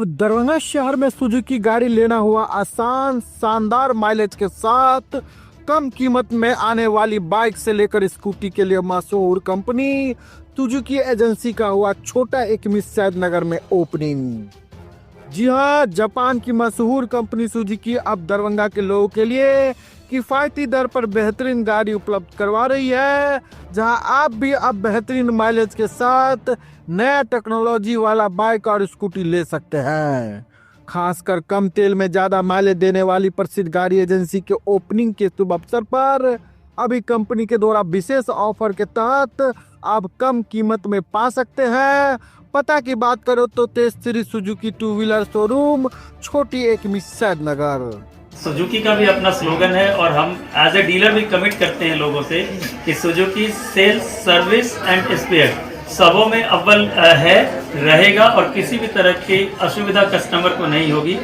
अब दरभंगा शहर में सुजुकी गाड़ी लेना हुआ आसान, शानदार माइलेज के साथ कम कीमत में आने वाली बाइक से लेकर स्कूटी के लिए मशहूर कंपनी सुजुकी एजेंसी का हुआ छोटा एक सैद नगर में ओपनिंग। जी हाँ, जापान की मशहूर कंपनी सुजुकी अब दरभंगा के लोगों के लिए किफायती दर पर बेहतरीन गाड़ी उपलब्ध करवा रही है, जहां आप भी अब बेहतरीन माइलेज के साथ नया टेक्नोलॉजी वाला बाइक और स्कूटी ले सकते हैं। खासकर कम तेल में ज़्यादा माइलेज देने वाली प्रसिद्ध गाड़ी एजेंसी के ओपनिंग के शुभ अवसर पर अभी कंपनी के द्वारा विशेष ऑफर के तहत आप कम कीमत में पा सकते हैं। पता की बात करो तो Tej Shri Suzuki two wheeler showroom, छोटी एक सैद नगर। सुजुकी का भी अपना स्लोगन है और हम एज ए डीलर भी कमिट करते हैं लोगों से कि Suzuki sales, service and spare सबों में अव्वल है, रहेगा और किसी भी तरह की असुविधा कस्टमर को नहीं होगी।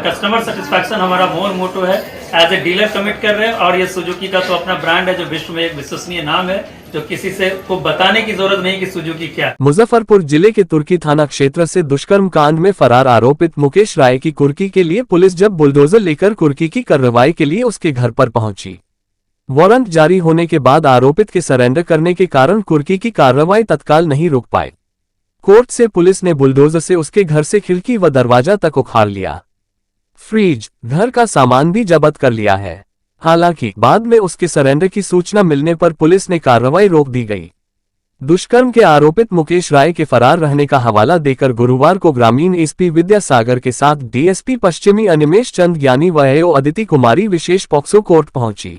कस्टमर सेटिस्फैक्शन हमारा मोटो है, एज ए डीलर कमिट कर रहे हैं। और ये सुजुकी का तो अपना ब्रांड है जो विश्व में एक विश्वसनीय नाम है, जो किसी से को बताने की जरूरत नहीं कि सुजुकी क्या। मुजफ्फरपुर जिले के तुर्की थाना क्षेत्र से दुष्कर्म कांड में फरार आरोपित मुकेश राय की कुर्की के लिए पुलिस जब बुलडोजर लेकर कुर्की की कार्रवाई के लिए उसके घर पर पहुंची। वारंट जारी होने के बाद आरोपित के सरेंडर करने के कारण कुर्की की कार्रवाई तत्काल नहीं रुक पाए। कोर्ट से पुलिस ने बुलडोजर से उसके घर से खिड़की व दरवाजा तक उखाड़ लिया। फ्रिज, घर का सामान भी जब्त कर लिया है। हालांकि बाद में उसके सरेंडर की सूचना मिलने पर पुलिस ने कार्रवाई रोक दी गई। दुष्कर्म के आरोपित मुकेश राय के फरार रहने का हवाला देकर गुरुवार को ग्रामीण एसपी विद्यासागर के साथ डीएसपी पश्चिमी अनिमेश चंद ज्ञानी व एओ अदिति कुमारी विशेष पॉक्सो कोर्ट पहुंची।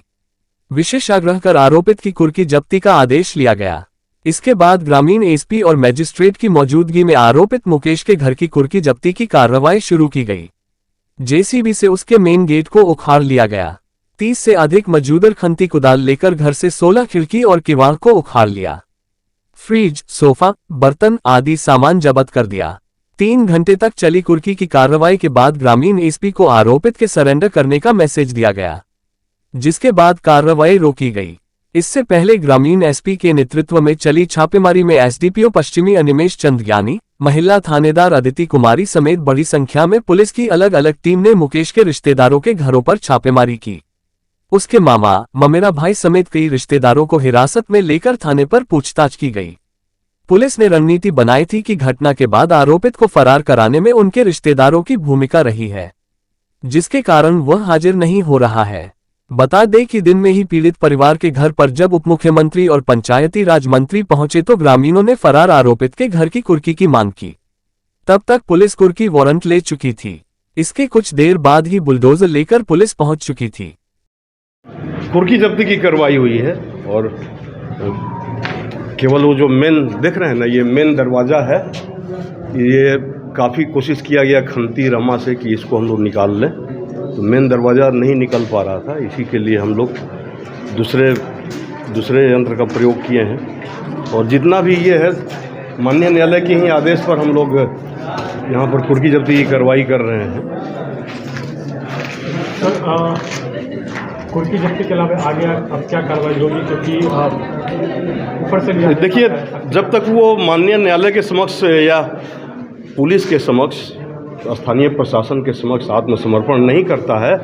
विशेष आग्रह कर आरोपित की कुर्की जब्ती का आदेश लिया गया। इसके बाद ग्रामीण एसपी और मजिस्ट्रेट की मौजूदगी में आरोपित मुकेश के घर की कुर्की जब्ती की कार्रवाई शुरू की गई। जेसीबी से उसके मेन गेट को उखाड़ लिया गया। 30 से अधिक मजूदर खंती कुदाल लेकर घर से 16 खिड़की और किवाड़ को उखाड़ लिया। फ्रिज, सोफा, बर्तन आदि सामान जब्त कर दिया। 3 घंटे तक चली कुर्की की कार्रवाई के बाद ग्रामीण एसपी को आरोपित के सरेंडर करने का मैसेज दिया गया, जिसके बाद कार्रवाई रोकी गई। इससे पहले ग्रामीण एसपी के नेतृत्व में चली छापेमारी में एसडीपीओ पश्चिमी अनिमेश चंद ज्ञानी, महिला थानेदार अदिति कुमारी समेत बड़ी संख्या में पुलिस की अलग अलग टीम ने मुकेश के रिश्तेदारों के घरों पर छापेमारी की। उसके मामा, ममेरा भाई समेत कई रिश्तेदारों को हिरासत में लेकर थाने पर पूछताछ की गई। पुलिस ने रणनीति बनाई थी कि घटना के बाद आरोपित को फरार कराने में उनके रिश्तेदारों की भूमिका रही है, जिसके कारण वह हाजिर नहीं हो रहा है। बता दें कि दिन में ही पीड़ित परिवार के घर पर जब उप मुख्यमंत्री और पंचायती राज मंत्री पहुंचे तो ग्रामीणों ने फरार आरोपित के घर की कुर्की की मांग की। तब तक पुलिस कुर्की वारंट ले चुकी थी। इसके कुछ देर बाद ही बुलडोजर लेकर पुलिस पहुंच चुकी थी। कुर्की जब्ती की कार्रवाई हुई है और केवल वो जो मेन देख रहे हैं ना, ये मेन दरवाज़ा है। ये काफ़ी कोशिश किया गया खंती रमा से कि इसको हम लोग निकाल लें, तो मेन दरवाज़ा नहीं निकल पा रहा था। इसी के लिए हम लोग दूसरे यंत्र का प्रयोग किए हैं। और जितना भी ये है, माननीय न्यायालय के ही आदेश पर हम लोग यहाँ पर कुर्की जब्ती की कार्रवाई कर रहे हैं। कुर्की जब्ती के अलावा आगे अब क्या कार्रवाई होगी? क्योंकि ऊपर से देखिए, जब तक वो माननीय न्यायालय के समक्ष या पुलिस के समक्ष, स्थानीय प्रशासन के समक्ष आत्मसमर्पण नहीं करता है,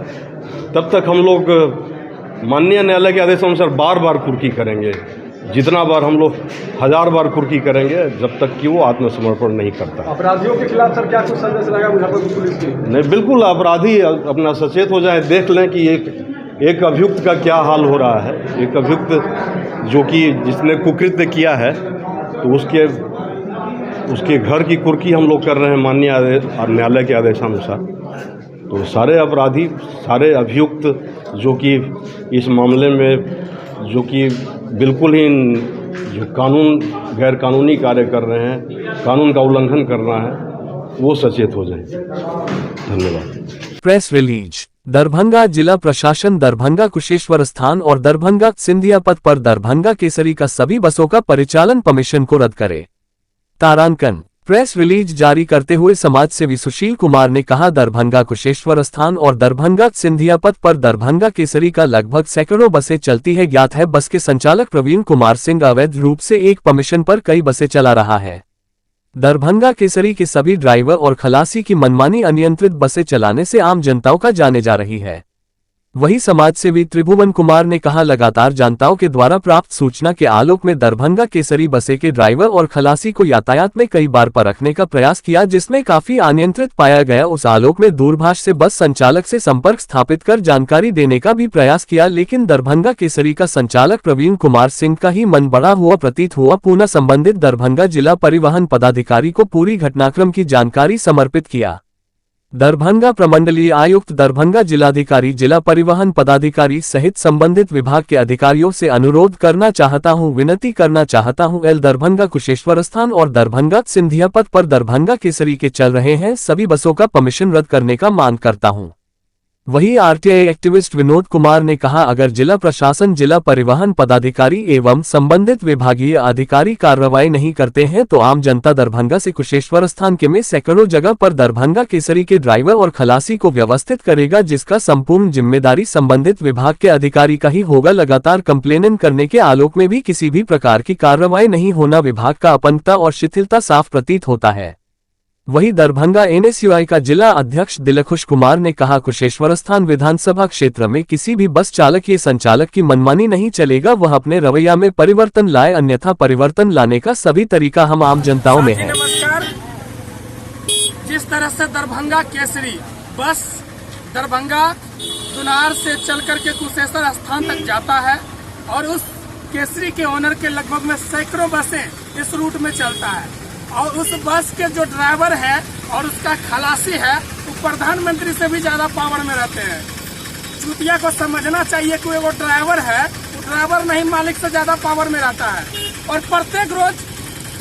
तब तक हम लोग माननीय न्यायालय के आदेश अनुसार बार बार कुर्की करेंगे। जितना बार हम लोग 1000 बार कुर्की करेंगे, जब तक कि वो आत्मसमर्पण नहीं करता। अपराधियों के खिलाफ सर क्या कुछ संदेश रहेगा मुजफ्फरपुर पुलिस की? नहीं, बिल्कुल अपराधी अपना सचेत हो जाए, देख लें कि एक अभियुक्त का क्या हाल हो रहा है। एक अभियुक्त जो कि जिसने कुकृत्य किया है, तो उसके घर की कुर्की हम लोग कर रहे हैं माननीय न्यायालय के आदेशानुसार। तो सारे अपराधी, सारे अभियुक्त जो कि इस मामले में जो कि बिल्कुल ही जो गैर कानूनी कार्य कर रहे हैं, कानून का उल्लंघन कर रहा है, वो सचेत हो जाए। धन्यवाद। Press release. दरभंगा जिला प्रशासन दरभंगा कुशेश्वर स्थान और दरभंगा सिंधिया पथ पर दरभंगा केसरी का सभी बसों का परिचालन परमिशन को रद्द करे। तारांकन। प्रेस रिलीज जारी करते हुए समाज सेवी सुशील कुमार ने कहा, दरभंगा कुशेश्वर स्थान और दरभंगा सिंधिया पथ पर दरभंगा केसरी का लगभग सैकड़ों बसें चलती है। ज्ञात है बस के संचालक प्रवीण कुमार सिंह अवैध रूप से एक परमिशन पर कई बसें चला रहा है। दरभंगा केसरी के सभी ड्राइवर और खलासी की मनमानी अनियंत्रित बसें चलाने से आम जनताओं का जाने जा रही है। वही समाजसेवी त्रिभुवन कुमार ने कहा, लगातार जनताओं के द्वारा प्राप्त सूचना के आलोक में दरभंगा केसरी बसें के ड्राइवर और खलासी को यातायात में कई बार परखने का प्रयास किया, जिसमें काफी अनियंत्रित पाया गया। उस आलोक में दूरभाष से बस संचालक से संपर्क स्थापित कर जानकारी देने का भी प्रयास किया, लेकिन दरभंगा केसरी का संचालक प्रवीण कुमार सिंह का ही मन बड़ा हुआ प्रतीत हुआ। पुनः संबंधित दरभंगा जिला परिवहन पदाधिकारी को पूरी घटनाक्रम की जानकारी समर्पित किया। दरभंगा प्रमंडलीय आयुक्त, दरभंगा जिलाधिकारी, जिला परिवहन पदाधिकारी सहित संबंधित विभाग के अधिकारियों से अनुरोध करना चाहता हूं, विनती करना चाहता हूं। एल दरभंगा कुशेश्वर स्थान और दरभंगा सिंधिया पथ पर दरभंगा केसरी के चल रहे हैं सभी बसों का परमिशन रद्द करने का मांग करता हूं। वही आरटीआई एक्टिविस्ट विनोद कुमार ने कहा, अगर जिला प्रशासन, जिला परिवहन पदाधिकारी एवं संबंधित विभागीय अधिकारी कार्रवाई नहीं करते हैं तो आम जनता दरभंगा से कुशेश्वर स्थान के में सैकड़ों जगह पर दरभंगा केसरी के ड्राइवर और खलासी को व्यवस्थित करेगा, जिसका संपूर्ण जिम्मेदारी संबंधित विभाग के अधिकारी का ही होगा। लगातार कंप्लेन करने के आलोक में भी किसी भी प्रकार की कार्रवाई नहीं होना विभाग का अपंगता और शिथिलता साफ प्रतीत होता है। वही दरभंगा एनएसयूआई का जिला अध्यक्ष दिलखुश कुमार ने कहा, कुशेश्वर स्थान विधानसभा क्षेत्र में किसी भी बस चालक या संचालक की मनमानी नहीं चलेगा, वह अपने रवैया में परिवर्तन लाए, अन्यथा परिवर्तन लाने का सभी तरीका हम आम जनताओं में है। नमस्कार। जिस तरह से दरभंगा केसरी बस दरभंगा दुनार से चल करके कुशेश्वर स्थान तक जाता है और उस केसरी के ओनर के लगभग में सैकड़ों बसें इस रूट में चलता है और उस बस के जो ड्राइवर है और उसका खलासी है वो प्रधानमंत्री से भी ज्यादा पावर में रहते हैं। चूतिया को समझना चाहिए कि वो ड्राइवर है, वो ड्राइवर नहीं मालिक से ज्यादा पावर में रहता है और प्रत्येक रोज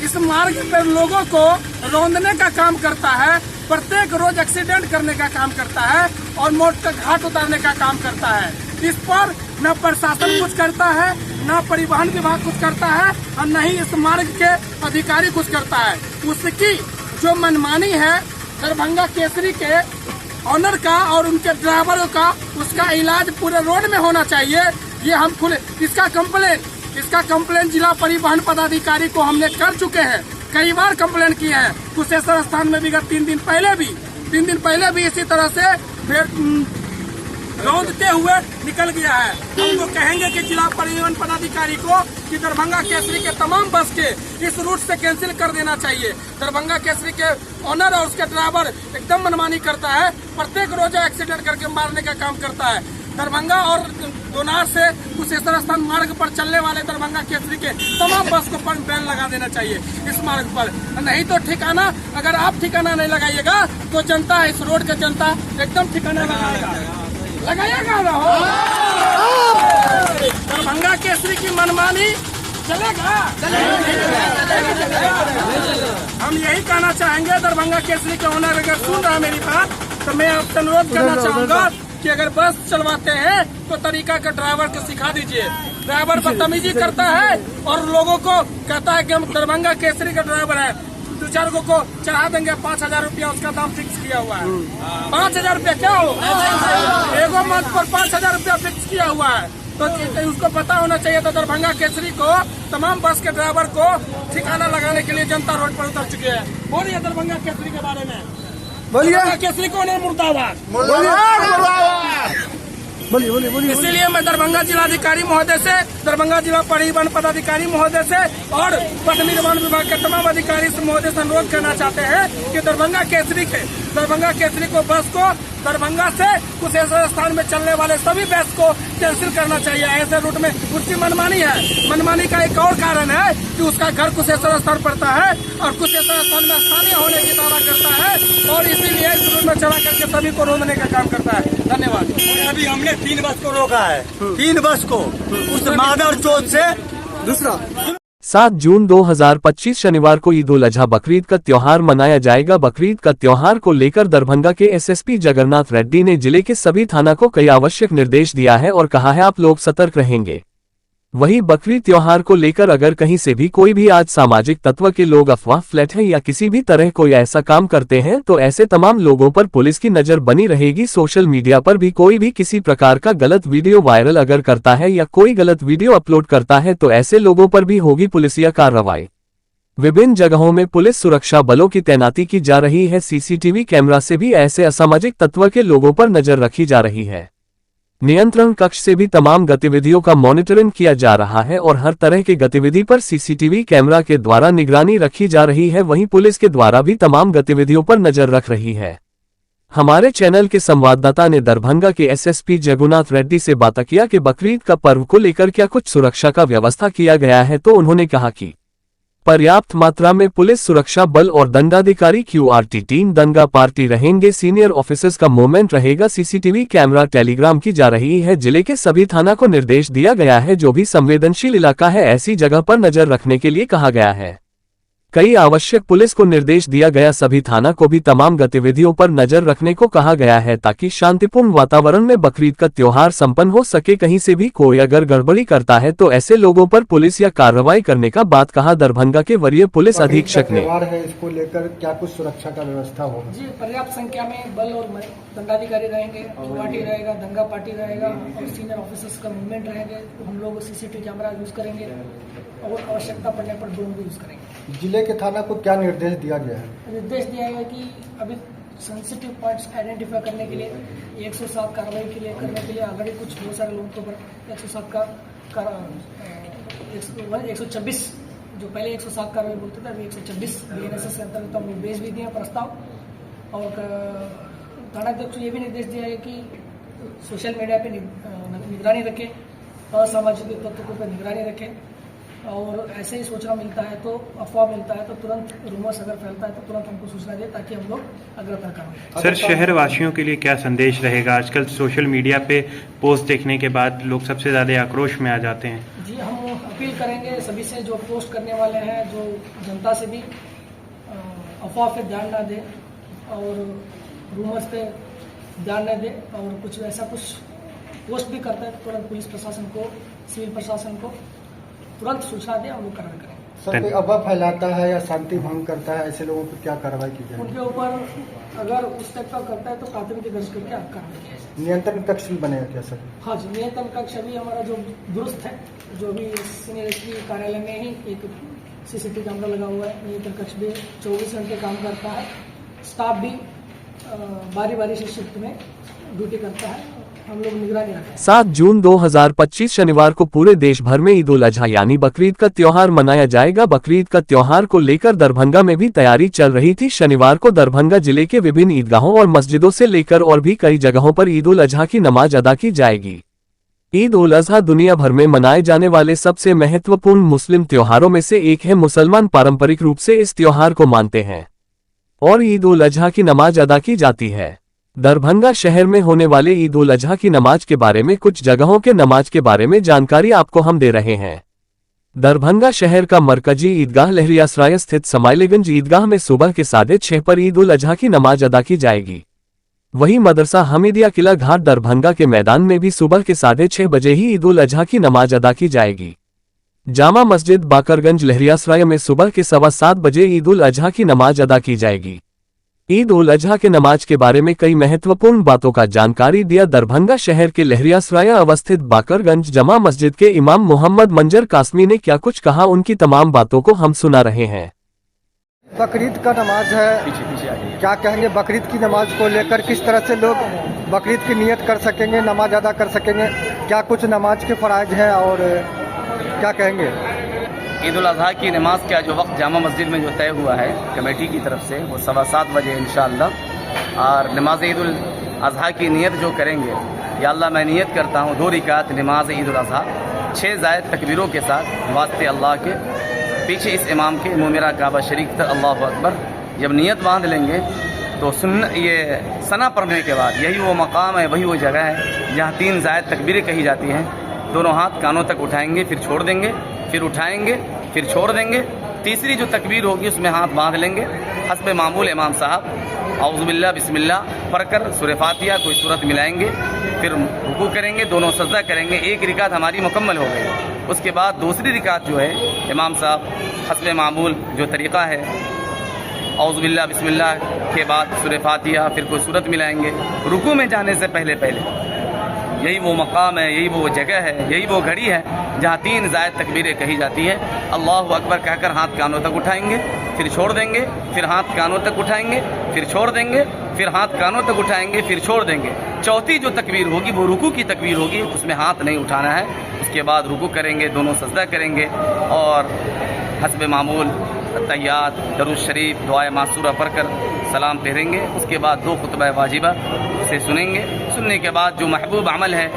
इस मार्ग पर लोगों को रौंदने का काम करता है, प्रत्येक रोज एक्सीडेंट करने का काम करता है और मोटर घाट उतारने का काम करता है। इस पर न प्रशासन कुछ करता है, न परिवहन विभाग कुछ करता है और न ही इस मार्ग के अधिकारी कुछ करता है। उसकी जो मनमानी है दरभंगा केसरी के ऑनर का और उनके ड्राइवरों का, उसका इलाज पूरे रोड में होना चाहिए। ये हम खुले इसका कंप्लेन जिला परिवहन पदाधिकारी को हमने कर चुके हैं, कई बार कंप्लेन किए हैं। कुशेश्वर स्थान में विगत 3 दिन पहले भी इसी तरह से रौंदते हुए निकल गया है। हम तो कहेंगे कि जिला परिवहन पदाधिकारी को कि दरभंगा केसरी के तमाम बस के इस रूट से कैंसिल कर देना चाहिए। दरभंगा केसरी के ओनर और उसके ड्राइवर एकदम मनमानी करता है, प्रत्येक रोज एक्सीडेंट करके मारने का काम करता है। दरभंगा और दोनार से कुशेश्वर स्थान मार्ग पर चलने वाले दरभंगा केसरी के तमाम बस को बैन लगा देना चाहिए इस मार्ग पर। नहीं तो ठिकाना, अगर आप ठिकाना नहीं लगाइएगा तो जनता, इस रोड का जनता एकदम ठिकाना लगाएगा ना हो। दरभंगा केसरी की मनमानी चलेगा। हम यही कहना चाहेंगे, दरभंगा केसरी के ओनर अगर सुन रहा है मेरी बात, तो मैं आपसे अनुरोध करना चाहूंगा कि अगर बस चलवाते हैं तो तरीका का ड्राइवर को सिखा दीजिए। ड्राइवर बदतमीजी करता है और लोगों को कहता है कि हम दरभंगा केसरी का ड्राइवर है, 2-4 को चढ़ा देंगे 5,000 रुपया, उसका दाम फिक्स किया हुआ है। 5,000 रुपया क्या हो, एगो मंथ पर 5,000 रुपया फिक्स किया हुआ है। तो उसको पता होना चाहिए। तो दरभंगा केसरी को, तमाम बस के ड्राइवर को ठिकाना लगाने के लिए जनता रोड पर उतर चुके हैं। बोलिए दरभंगा केसरी के बारे में, बोलिए केसरी को नहीं, मुर्दाबाद बोलिए। इसीलिए मैं दरभंगा जिलाधिकारी महोदय से, दरभंगा जिला परिवहन पदाधिकारी महोदय से और पथ निर्माण विभाग के तमाम अधिकारी से महोदय से अनुरोध करना चाहते हैं कि दरभंगा केसरी को बस को दरभंगा से कुशेश्वर स्थान में चलने वाले सभी बस को कैंसिल करना चाहिए। ऐसे रूट में उसकी मनमानी है। मनमानी का एक और कारण है कि उसका घर कुशेश्वर स्थान पड़ता है और कुशेश्वर स्थान में स्थानीय होने की दावा करता है और इसीलिए इस रूट में चला करके सभी को रोकने का काम करता है। धन्यवाद। अभी हमने 3 बस को रोका है, 3 बस को उस मादर चौथ से। दूसरा 7 जून 2025 शनिवार को ईद उल अजहा बकरीद का त्योहार मनाया जाएगा। बकरीद का त्योहार को लेकर दरभंगा के एसएसपी जगन्नाथ रेड्डी ने जिले के सभी थाना को कई आवश्यक निर्देश दिया है और कहा है आप लोग सतर्क रहेंगे। वहीं बकरीद त्योहार को लेकर अगर कहीं से भी कोई भी आज सामाजिक तत्व के लोग अफवाह फ्लैट है या किसी भी तरह कोई ऐसा काम करते हैं तो ऐसे तमाम लोगों पर पुलिस की नजर बनी रहेगी। सोशल मीडिया पर भी कोई भी किसी प्रकार का गलत वीडियो वायरल अगर करता है या कोई गलत वीडियो अपलोड करता है तो ऐसे लोगों पर भी होगी पुलिसिया कार्रवाई। विभिन्न जगहों में पुलिस सुरक्षा बलों की तैनाती की जा रही है। सीसीटीवी कैमरा से भी ऐसे असामाजिक तत्व के लोगों पर नजर रखी जा रही है। नियंत्रण कक्ष से भी तमाम गतिविधियों का मॉनिटरिंग किया जा रहा है और हर तरह की गतिविधि पर सीसीटीवी कैमरा के द्वारा निगरानी रखी जा रही है। वहीं पुलिस के द्वारा भी तमाम गतिविधियों पर नजर रख रही है। हमारे चैनल के संवाददाता ने दरभंगा के एसएसपी जगुनाथ रेड्डी से बात किया कि बकरीद का पर्व को लेकर क्या कुछ सुरक्षा का व्यवस्था किया गया है, तो उन्होंने कहा कि पर्याप्त मात्रा में पुलिस सुरक्षा बल और दंडाधिकारी क्यूआरटी टीम दंगा पार्टी रहेंगे। सीनियर ऑफिसर्स का मूवमेंट रहेगा। सीसीटीवी कैमरा टेलीग्राम की जा रही है। जिले के सभी थाना को निर्देश दिया गया है, जो भी संवेदनशील इलाका है ऐसी जगह पर नजर रखने के लिए कहा गया है। कई आवश्यक पुलिस को निर्देश दिया गया। सभी थाना को भी तमाम गतिविधियों पर नजर रखने को कहा गया है, ताकि शांतिपूर्ण वातावरण में बकरीद का त्योहार संपन्न हो सके। कहीं से भी कोई अगर गड़बड़ी करता है तो ऐसे लोगों पर पुलिस या कार्रवाई करने का बात कहा दरभंगा के वरीय पुलिस अधीक्षक ने। है, इसको लेकर क्या कुछ सुरक्षा का व्यवस्था होगा? जी, पर्याप्त संख्या में बल और दंडाधिकारी रहेंगे, पार्टी रहेगा, दंगा पार्टी रहेगा और सीनियर ऑफिसर्स का मूवमेंट रहेंगे। हम लोग सीसीटीवी कैमरा यूज करेंगे और आवश्यकता पड़ने पर ड्रोन भी यूज करेंगे। जिले के थाना को क्या निर्देश दिया गया है? निर्देश दिया गया कि अभी सेंसिटिव पॉइंट्स आइडेंटिफाई करने के लिए 107 कार्रवाई के लिए करने के लिए ऑलरेडी कुछ बहुत सारे लोगों के ऊपर 107 का 126 जो पहले 107 कार्रवाई बोलते थे, अभी 126 बीएनएसएस के अंतर्गत हम भेज भी दिए प्रस्ताव। और थानाध्यक्ष को ये भी निर्देश दिया है कि सोशल मीडिया पे निगरानी रखें, असामाजिक तत्वों पर निगरानी रखें और ऐसे ही सूचना मिलता है तो अफवाह मिलता है तो तुरंत रूमर्स अगर फैलता है तो तुरंत हमको सूचना दे, ताकि हम लोग अग्रता करें। सर, शहर वासियों के लिए क्या संदेश रहेगा? आजकल सोशल मीडिया पे पोस्ट देखने के बाद लोग सबसे ज़्यादा आक्रोश में आ जाते हैं। जी, हम अपील करेंगे सभी से, जो पोस्ट करने वाले हैं, जो जनता से भी अफवाह पे ध्यान ना दें और रूमर्स पे ध्यान न दें और कुछ ऐसा कुछ पोस्ट भी करता है तो तुरंत पुलिस प्रशासन को, सिविल प्रशासन को तुरंत सूचना दें, हम लोग कार्रवाई करेंगे। सर, कोई अफवाह फैलाता है या शांति भंग करता है, ऐसे लोगों पर क्या कार्रवाई की जाएगी? उनके ऊपर अगर उस टाइप का करता है तो प्राथमिकी दर्ज करके कार्रवाई की जाएगी। नियंत्रण कक्ष भी बनेगा क्या सर? हाँ जी, नियंत्रण कक्ष अभी हमारा जो दुरुस्त है, जो भी सीनियर एसपी कार्यालय में ही एक सीसीटीवी कैमरा लगा हुआ है। नियंत्रण कक्ष भी 24 घंटे काम करता है। स्टाफ भी बारी बारी से शिफ्ट में ड्यूटी करता है। हम लोग निगरानी रखते हैं। 7 जून 2025 शनिवार को पूरे देश भर में ईद उल अजहा यानी बकरीद का त्योहार मनाया जाएगा। बकरीद का त्योहार को लेकर दरभंगा में भी तैयारी चल रही थी। शनिवार को दरभंगा जिले के विभिन्न ईदगाहों और मस्जिदों से लेकर और भी कई जगहों पर ईद उल अजहा की नमाज अदा की जाएगी। ईद उल अजहा दुनिया भर में मनाए जाने वाले सबसे महत्वपूर्ण मुस्लिम त्योहारों में से एक है। मुसलमान पारंपरिक रूप से इस त्योहार को मानते हैं और ईद उल अजहा की नमाज अदा की जाती है। दरभंगा शहर में होने वाले ईद उल अजहा की नमाज के बारे में कुछ जगहों के नमाज के बारे में जानकारी आपको हम दे रहे हैं। दरभंगा शहर का मरकजी ईदगाह लहरियासराय स्थित समाइलीगंज ईदगाह में सुबह के 6:30 पर ईद उल अजहा की नमाज अदा की जाएगी। वहीं मदरसा हमीदिया किला घाट दरभंगा के मैदान में भी सुबह के 6:30 बजे ही ईद उल अजहा की नमाज अदा की जाएगी। जामा मस्जिद बाकरगंज लहरियासराय में सुबह के 7:15 बजे ईद उल अजहा की नमाज अदा की जाएगी। ईद उल अजहा के नमाज के बारे में कई महत्वपूर्ण बातों का जानकारी दिया। दरभंगा शहर के लहरियासराय अवस्थित बाकरगंज जमा मस्जिद के इमाम मोहम्मद मंजर कासमी ने क्या कुछ कहा, उनकी तमाम बातों को हम सुना रहे हैं। बकरीद का नमाज है, क्या कहेंगे बकरीद की नमाज को लेकर? किस तरह से लोग बकरीद की नियत कर सकेंगे, नमाज अदा कर सकेंगे? क्या कुछ नमाज के फराइज हैं और क्या कहेंगे? ईद उल अजहा की नमाज का जो वक्त जामा मस्जिद में जो तय हुआ है कमेटी की तरफ से, वो 7:15 बजे इंशाअल्लाह। और नमाज ईद उल अजहा की नियत जो करेंगे, या अल्लाह मैं नियत करता हूँ 2 रिकात नमाज ईद उल अजहा 6 ज़ायद तकबीरों के साथ वास्ते अल्लाह के, पीछे इस इमाम के मुँह मेरा काबा शरीफ तक अल्लाह अकबर। जब नियत बांध लेंगे तो ये सना पढ़ने के बाद यही वो मकाम है, वही वो जगह है जहाँ 3 ज़ायद तकबीरें कही जाती हैं। दोनों हाथ कानों तक उठाएंगे, फिर छोड़ देंगे, फिर उठाएंगे, फिर छोड़ देंगे। तीसरी जो तकबीर होगी उसमें हाथ बांध लेंगे। हस्बे मामूल इमाम साहब औज़ुबिल्लाह बिस्मिल्लाह पढ़कर सूरह फातिहा कोई सूरत मिलाएंगे, फिर रुकू करेंगे, दोनों सजदा करेंगे। 1 रिकात हमारी मुकम्मल हो गई। उसके बाद दूसरी रिकात जो है इमाम साहब हस्बे मामूल जो तरीक़ा है, औज़ुबिल्लाह बिस्मिल्लाह के बाद सूरह फातिहा, फिर कोई सूरत मिलाएंगे। रुकू में जाने से पहले यही वो मकाम है, यही वो जगह है, यही वो घड़ी है जहाँ 3 ज़ायद तकबीरें कही जाती है। अल्लाहु अकबर कहकर हाथ कानों तक उठाएंगे, फिर छोड़ देंगे, फिर हाथ कानों तक उठाएंगे, फिर छोड़ देंगे, फिर हाथ कानों तक उठाएंगे, फिर छोड़ देंगे। चौथी जो तकबीर होगी वो रुकू की तकबीर होगी, उसमें हाथ नहीं उठाना है। उसके बाद रुकू करेंगे, दोनों सजदा करेंगे और हस्ब मामूल तहियात, दरूद शरीफ, दुआए मासूरा पढ़कर सलाम फेरेंगे। उसके बाद 2 खुतबा वाजिबा से सुनेंगे। सुनने के बाद जो महबूब अमल है,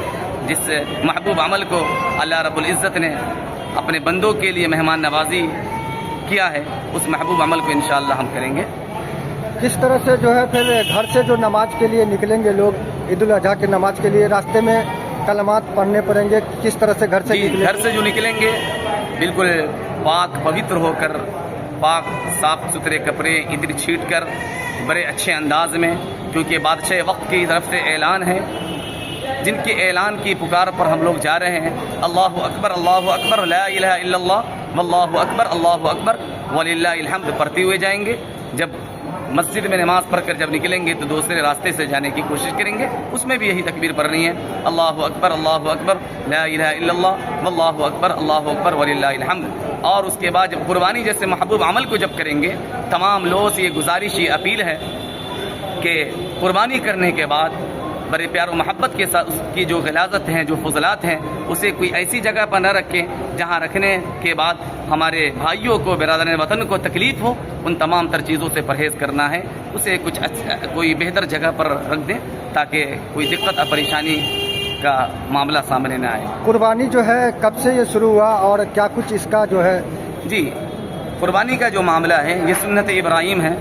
जिस महबूब अमल को अल्लाह रब्बुल इज़्ज़त ने अपने बंदों के लिए मेहमान नवाजी किया है, उस महबूब अमल को इंशाअल्लाह हम करेंगे। किस तरह से जो है फिर घर से जो नमाज के लिए निकलेंगे लोग, ईद उल अजहा की नमाज के लिए, रास्ते में कलमात पढ़ने पड़ेंगे, किस तरह से घर से निकलेंगे? घर से जो निकलेंगे बिल्कुल पाक पवित्र होकर, पाक साफ सुथरे कपड़े इधर छीट कर बड़े अच्छे अंदाज में, क्योंकि बादशाह वक्त की तरफ से ऐलान है, जिनके ऐलान की पुकार पर हम लोग जा रहे हैं। अल्लाहु अकबर ला इलाहा इल्लल्लाह वल्लाहु अकबर वलिल्लाहिल हम्द पढ़ते हुए जाएंगे। जब मस्जिद में नमाज पढ़कर जब निकलेंगे तो दूसरे रास्ते से जाने की कोशिश करेंगे, उसमें भी यही तकबीर पढ़नी है, अल्लाहु अकबर ला इलाहा इल्लल्लाह वल्लाहु अकबर वलिल्लाहिल हम्द। और उसके बाद जब कुर्बानी जैसे महबूब अमल को जब करेंगे, तमाम लोगों से ये गुजारिश, ये अपील है कि कुर्बानी करने के बाद बड़े प्यार और मोहब्बत के साथ उसकी जो ग़िलाज़त हैं, जो फजलात हैं, उसे कोई ऐसी जगह पर न रखें जहाँ रखने के बाद हमारे भाइयों को, बिरादरान वतन को तकलीफ़ हो। उन तमाम तर चीज़ों से परहेज़ करना है, उसे कुछ कोई बेहतर जगह पर रख दें ताकि कोई दिक्कत और परेशानी का मामला सामने न आए। कुर्बानी जो है कब से ये शुरू हुआ और क्या कुछ इसका जो है? जी, कुर्बानी का जो मामला है ये सुन्नत इब्राहीम है।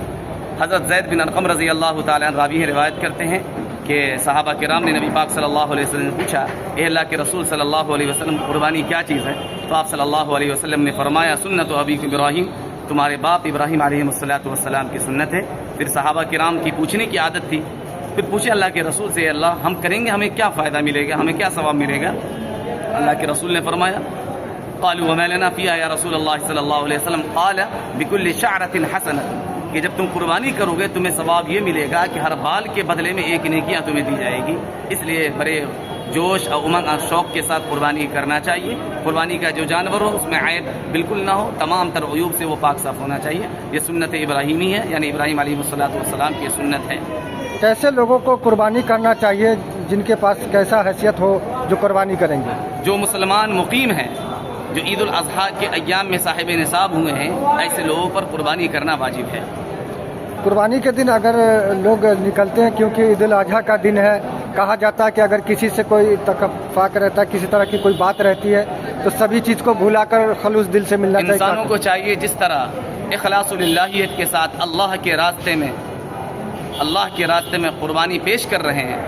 हज़रत ज़ैद बिन अरक़म रज़ी अल्लाह तआला अन्हु रावी रिवायत करते हैं कि सहाबा किराम ने नबी पाक सल्लल्लाहु अलैहि वसल्लम से पूछा, ए अल्लाह के रसूल सल्लल्लाहु अलैहि वसल्लम, कुर्बानी क्या चीज़ है? तो आप सल्लल्लाहु अलैहि वसल्लम ने फरमाया, सुन्नत अबीकुम इब्राहीम, तुम्हारे बाप इब्राहीम अलैहिस्सलातु वस्सलाम की सुन्नत है। फिर सहाबा किराम की पूछने की आदत थी, फिर पूछे अल्लाह के रसूल से, अल्लाह हम करेंगे हमें क्या फ़ायदा मिलेगा, हमें क्या सवाब मिलेगा? अल्लाह के रसूल ने फरमाया, क़ालू वमा लना फ़ीहा या रसूलल्लाह सल्लल्लाहु अलैहि वसल्लम, क़ाल बिकुल्लि शअरतिन हसनह, कि जब तुम कुर्बानी करोगे तुम्हें सवाब ये मिलेगा कि हर बाल के बदले में एक नेकियां तुम्हें दी जाएगी। इसलिए बड़े जोश और उमंग और शौक़ के साथ कुर्बानी करना चाहिए। कुर्बानी का जो जानवर हो उसमें ऐब बिल्कुल ना हो, तमाम तर अयूब से वो पाक साफ होना चाहिए। ये सुन्नत इब्राहीमी है, यानी इब्राहीम अलैहिस्सलातु वस्सलाम की सुन्नत है। कैसे लोगों को कुर्बानी करना चाहिए, जिनके पास कैसा हैसियत हो जो कुर्बानी करेंगे? जो मुसलमान मुकीम हैं, जो ईद उल अज़हा के अय्याम में साहिब निसाब हुए हैं, ऐसे लोगों पर कुर्बानी करना वाजिब है। कुर्बानी के दिन अगर लोग निकलते हैं, क्योंकि ईद उल अज़हा का दिन है, कहा जाता है कि अगर किसी से कोई तकफ़ाक रहता है, किसी तरह की कोई बात रहती है, तो सभी चीज़ को भुलाकर खलूस दिल से मिलना चाहिए। इंसानों को चाहिए जिस तरह इखलासुलिल्लाहियत के साथ अल्लाह के रास्ते में कुर्बानी पेश कर रहे हैं,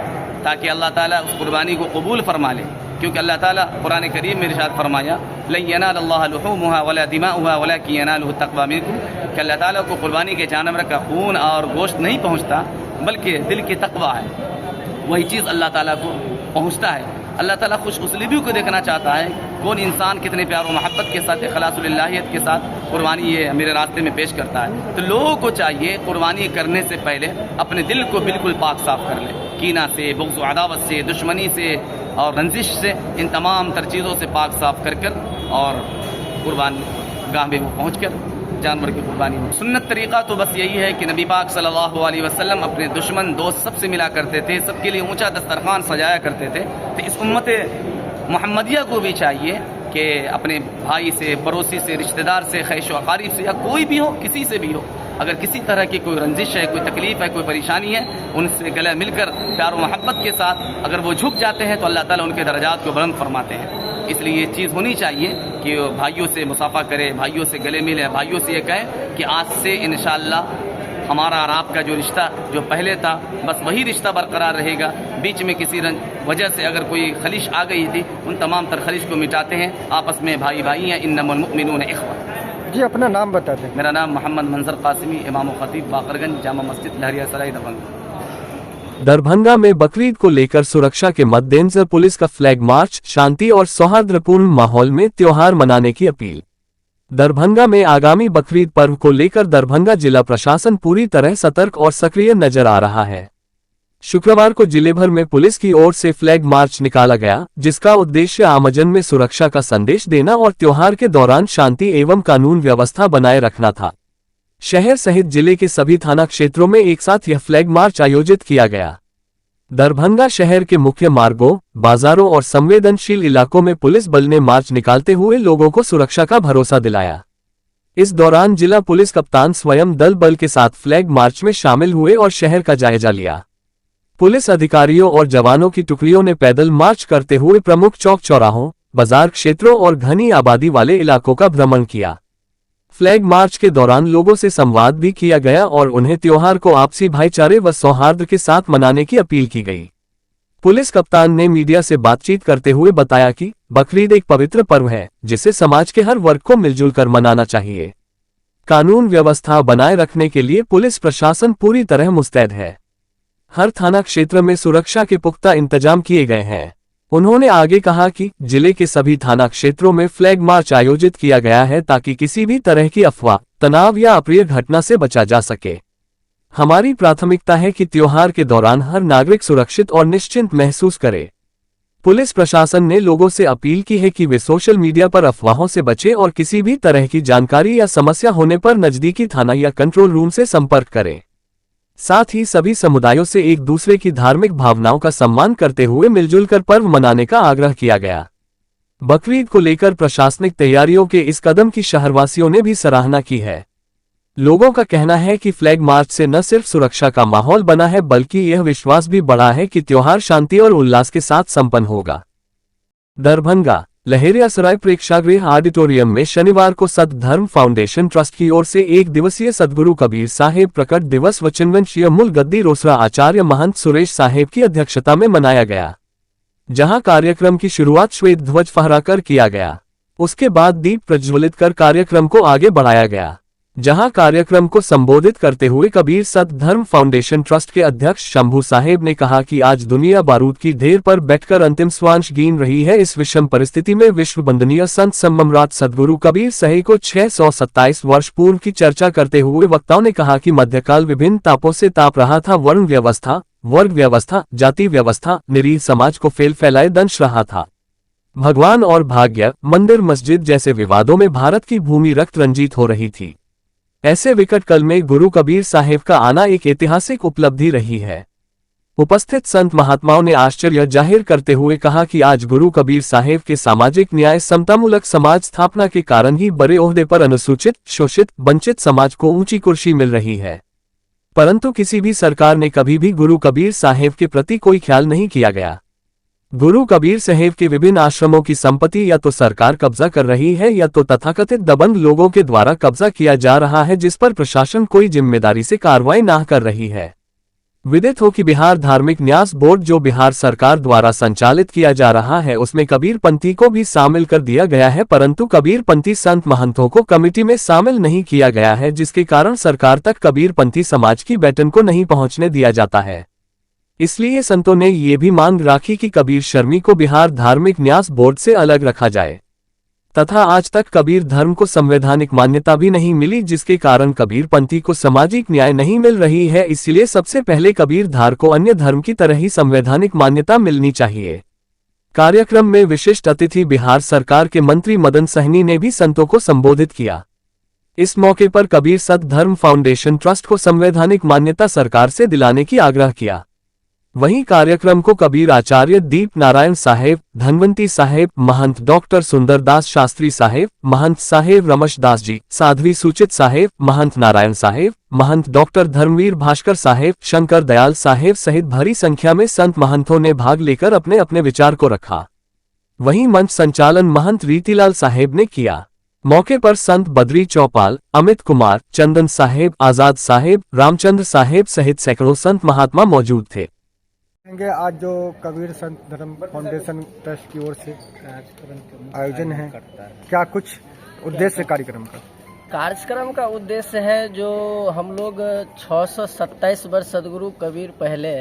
ताकि अल्लाह ताला उस कुर्बानी को कबूल फरमा ले। क्योंकि अल्लाह ताला कुरान करीम में इरशाद फरमाया, लन यनालल्लाह लुहूमुहा वला दिमाउहा वलाकिन यनालुहु तक़वा मिनकुम, कि अल्लाह ताला को कुर्बानी के जानवर का खून और गोश्त नहीं पहुँचता, बल्कि दिल की तक़वा है, वही चीज़ अल्लाह ताला को पहुँचता है। अल्लाह ताला खुश उसलूबी को देखना चाहता है, कौन इंसान कितने प्यार और मोहब्बत के साथ, इखलासुलिल्लाहियत के साथ कुर्बानी ये मेरे रास्ते में पेश करता है। तो लोगों को चाहिए कुर्बानी करने से पहले अपने दिल को बिल्कुल पाक साफ कर ले, कीना से, बुग़्ज़ व अदावत से, दुश्मनी से और रंजिश से, इन तमाम तर चीज़ों से पाक साफ कर कर और कुर्बान गाह में वो पहुँच कर जानवर की कुर्बानी हो। सुन्नत तरीक़ा तो बस यही है कि नबी पाक सल्लल्लाहु अलैहि वसल्लम अपने दुश्मन दोस्त सबसे मिला करते थे, सबके लिए ऊंचा दस्तरखान सजाया करते थे। तो इस उम्मत मुहम्मदिया को भी चाहिए कि अपने भाई से, पड़ोसी से, रिश्तेदार से, खैश व अक़ारीब से, या कोई भी हो, किसी से भी हो, अगर किसी तरह की कोई रंजिश है, कोई तकलीफ़ है, कोई परेशानी है, उनसे गले मिलकर प्यार व मोहब्बत के साथ अगर वो झुक जाते हैं तो अल्लाह ताला उनके दर्जात को बुलंद फरमाते हैं। इसलिए ये चीज़ होनी चाहिए कि भाइयों से मुसाफा करें, भाइयों से गले मिले, भाइयों से ये कहें कि आज से इंशाअल्लाह हमारा और आपका जो रिश्ता जो पहले था बस वही रिश्ता बरकरार रहेगा। बीच में किसी वजह से अगर कोई खलिश आ गई थी, उन तमाम तर खलिश को मिटाते हैं। आपस में भाई भाई हैं, इन्नमल मुअमिनून इख्वा। जी, अपना नाम बता दें। मेरा नाम मोहम्मद मंजर कासिमी, इमाम खतीब बाकरगंज, जामा मस्जिद लहरिया सराय दरभंगा। दरभंगा में बकरीद को लेकर सुरक्षा के मद्देनजर पुलिस का फ्लैग मार्च, शांति और सौहार्दपूर्ण माहौल में त्योहार मनाने की अपील। दरभंगा में आगामी बकरीद पर्व को लेकर दरभंगा जिला प्रशासन पूरी तरह सतर्क और सक्रिय नजर आ रहा है। शुक्रवार को जिले भर में पुलिस की ओर से फ्लैग मार्च निकाला गया, जिसका उद्देश्य आमजन में सुरक्षा का संदेश देना और त्योहार के दौरान शांति एवं कानून व्यवस्था बनाए रखना था। शहर सहित जिले के सभी थाना क्षेत्रों में एक साथ यह फ्लैग मार्च आयोजित किया गया। दरभंगा शहर के मुख्य मार्गों, बाजारों और संवेदनशील इलाकों में पुलिस बल ने मार्च निकालते हुए लोगों को सुरक्षा का भरोसा दिलाया। इस दौरान जिला पुलिस कप्तान स्वयं दल बल के साथ फ्लैग मार्च में शामिल हुए और शहर का जायजा लिया। पुलिस अधिकारियों और जवानों की टुकड़ियों ने पैदल मार्च करते हुए प्रमुख चौक चौराहों, बाजार क्षेत्रों और घनी आबादी वाले इलाकों का भ्रमण किया। फ्लैग मार्च के दौरान लोगों से संवाद भी किया गया और उन्हें त्योहार को आपसी भाईचारे व सौहार्द के साथ मनाने की अपील की गई। पुलिस कप्तान ने मीडिया से बातचीत करते हुए बताया कि बकरीद एक पवित्र पर्व है, जिसे समाज के हर वर्ग को मिलजुल कर मनाना चाहिए। कानून व्यवस्था बनाए रखने के लिए पुलिस प्रशासन पूरी तरह मुस्तैद है। हर थाना क्षेत्र में सुरक्षा के पुख्ता इंतजाम किए गए हैं। उन्होंने आगे कहा कि जिले के सभी थाना क्षेत्रों में फ्लैग मार्च आयोजित किया गया है ताकि किसी भी तरह की अफवाह, तनाव या अप्रिय घटना से बचा जा सके। हमारी प्राथमिकता है कि त्योहार के दौरान हर नागरिक सुरक्षित और निश्चिंत महसूस करे। पुलिस प्रशासन ने लोगों से अपील की है कि वे सोशल मीडिया पर अफवाहों से बचें और किसी भी तरह की जानकारी या समस्या होने पर नजदीकी थाना या कंट्रोल रूम से संपर्क करें। साथ ही सभी समुदायों से एक दूसरे की धार्मिक भावनाओं का सम्मान करते हुए मिलजुल कर पर्व मनाने का आग्रह किया गया। बकरीद को लेकर प्रशासनिक तैयारियों के इस कदम की शहरवासियों ने भी सराहना की है। लोगों का कहना है कि फ्लैग मार्च से न सिर्फ सुरक्षा का माहौल बना है, बल्कि यह विश्वास भी बढ़ा है कि त्योहार शांति और उल्लास के साथ संपन्न होगा। दरभंगा लहेरियासराय प्रेक्षागृह ऑडिटोरियम में शनिवार को सतधर्म फाउंडेशन ट्रस्ट की ओर से एक दिवसीय सद्गुरु कबीर साहेब प्रकट दिवस व चिन्वंशीय मूल गद्दी रोसरा आचार्य महंत सुरेश साहेब की अध्यक्षता में मनाया गया, जहां कार्यक्रम की शुरुआत श्वेत ध्वज फहराकर किया गया। उसके बाद दीप प्रज्वलित कर कार्यक्रम को आगे बढ़ाया गया, जहां कार्यक्रम को संबोधित करते हुए कबीर सतधर्म फाउंडेशन ट्रस्ट के अध्यक्ष शंभू साहेब ने कहा कि आज दुनिया बारूद की ढेर पर बैठकर अंतिम श्वास गिन रही है। इस विषम परिस्थिति में विश्व वंदनीय संत सम्राट सद्गुरु कबीर साहेब को 627 वर्ष पूर्व की चर्चा करते हुए वक्ताओं ने कहा कि मध्यकाल विभिन्न तापों से ताप रहा था। वर्ण व्यवस्था, वर्ग व्यवस्था, जाति व्यवस्था निरीह समाज को फैलाए दंश रहा था। भगवान और भाग्य, मंदिर मस्जिद जैसे विवादों में भारत की भूमि रक्त रंजित हो रही थी। ऐसे विकट काल में गुरु कबीर साहेब का आना एक ऐतिहासिक उपलब्धि रही है। उपस्थित संत महात्माओं ने आश्चर्य जाहिर करते हुए कहा कि आज गुरु कबीर साहेब के सामाजिक न्याय समतामूलक समाज स्थापना के कारण ही बड़े ओहदे पर अनुसूचित, शोषित, वंचित समाज को ऊंची कुर्सी मिल रही है, परंतु किसी भी सरकार ने कभी भी गुरु कबीर साहेब के प्रति कोई ख्याल नहीं किया गया। गुरु कबीर साहेब के विभिन्न आश्रमों की संपत्ति या तो सरकार कब्जा कर रही है या तो तथाकथित दबंग लोगों के द्वारा कब्जा किया जा रहा है, जिस पर प्रशासन कोई जिम्मेदारी से कार्रवाई न कर रही है। विदित हो कि बिहार धार्मिक न्यास बोर्ड जो बिहार सरकार द्वारा संचालित किया जा रहा है, उसमें कबीरपंथी को भी शामिल कर दिया गया है, परंतु कबीरपंथी संत महंतों को कमेटी में शामिल नहीं किया गया है, जिसके कारण सरकार तक कबीरपंथी समाज की बैठन को नहीं पहुंचने दिया जाता है। इसलिए संतों ने ये भी मांग राखी कि कबीर शर्मी को बिहार धार्मिक न्यास बोर्ड से अलग रखा जाए तथा आज तक कबीर धर्म को संवैधानिक मान्यता भी नहीं मिली, जिसके कारण कबीरपंथी को सामाजिक न्याय नहीं मिल रही है। इसलिए सबसे पहले कबीर धार को अन्य धर्म की तरह ही संवैधानिक मान्यता मिलनी चाहिए। कार्यक्रम में विशिष्ट अतिथि बिहार सरकार के मंत्री मदन सहनी ने भी संतों को संबोधित किया। इस मौके पर कबीर सतधर्म फाउंडेशन ट्रस्ट को संवैधानिक मान्यता सरकार से दिलाने की आग्रह किया। वहीं कार्यक्रम को कबीर आचार्य दीप नारायण साहेब, धनवंती साहेब, महंत डॉक्टर सुंदरदास शास्त्री साहेब, महंत साहेब रमशदास जी, साध्वी सुचित साहेब, महंत नारायण साहेब, महंत डॉक्टर धर्मवीर भास्कर साहेब, शंकर दयाल साहेब सहित भारी संख्या में संत महंतों ने भाग लेकर अपने अपने विचार को रखा। वहीं मंच संचालन महंत रीतिलाल साहेब ने किया। मौके पर संत बद्री चौपाल, अमित कुमार, चंदन साहेब, आजाद साहेब, रामचंद्र साहेब सहित सैकड़ों संत महात्मा मौजूद थे। आज जो कबीर संत धर्म फाउंडेशन ट्रस्ट की ओर से आयोजन है, क्या कुछ उद्देश्य कार्यक्रम का? कार्यक्रम का उद्देश्य है जो हम लोग 627 वर्ष सदगुरु कबीर पहले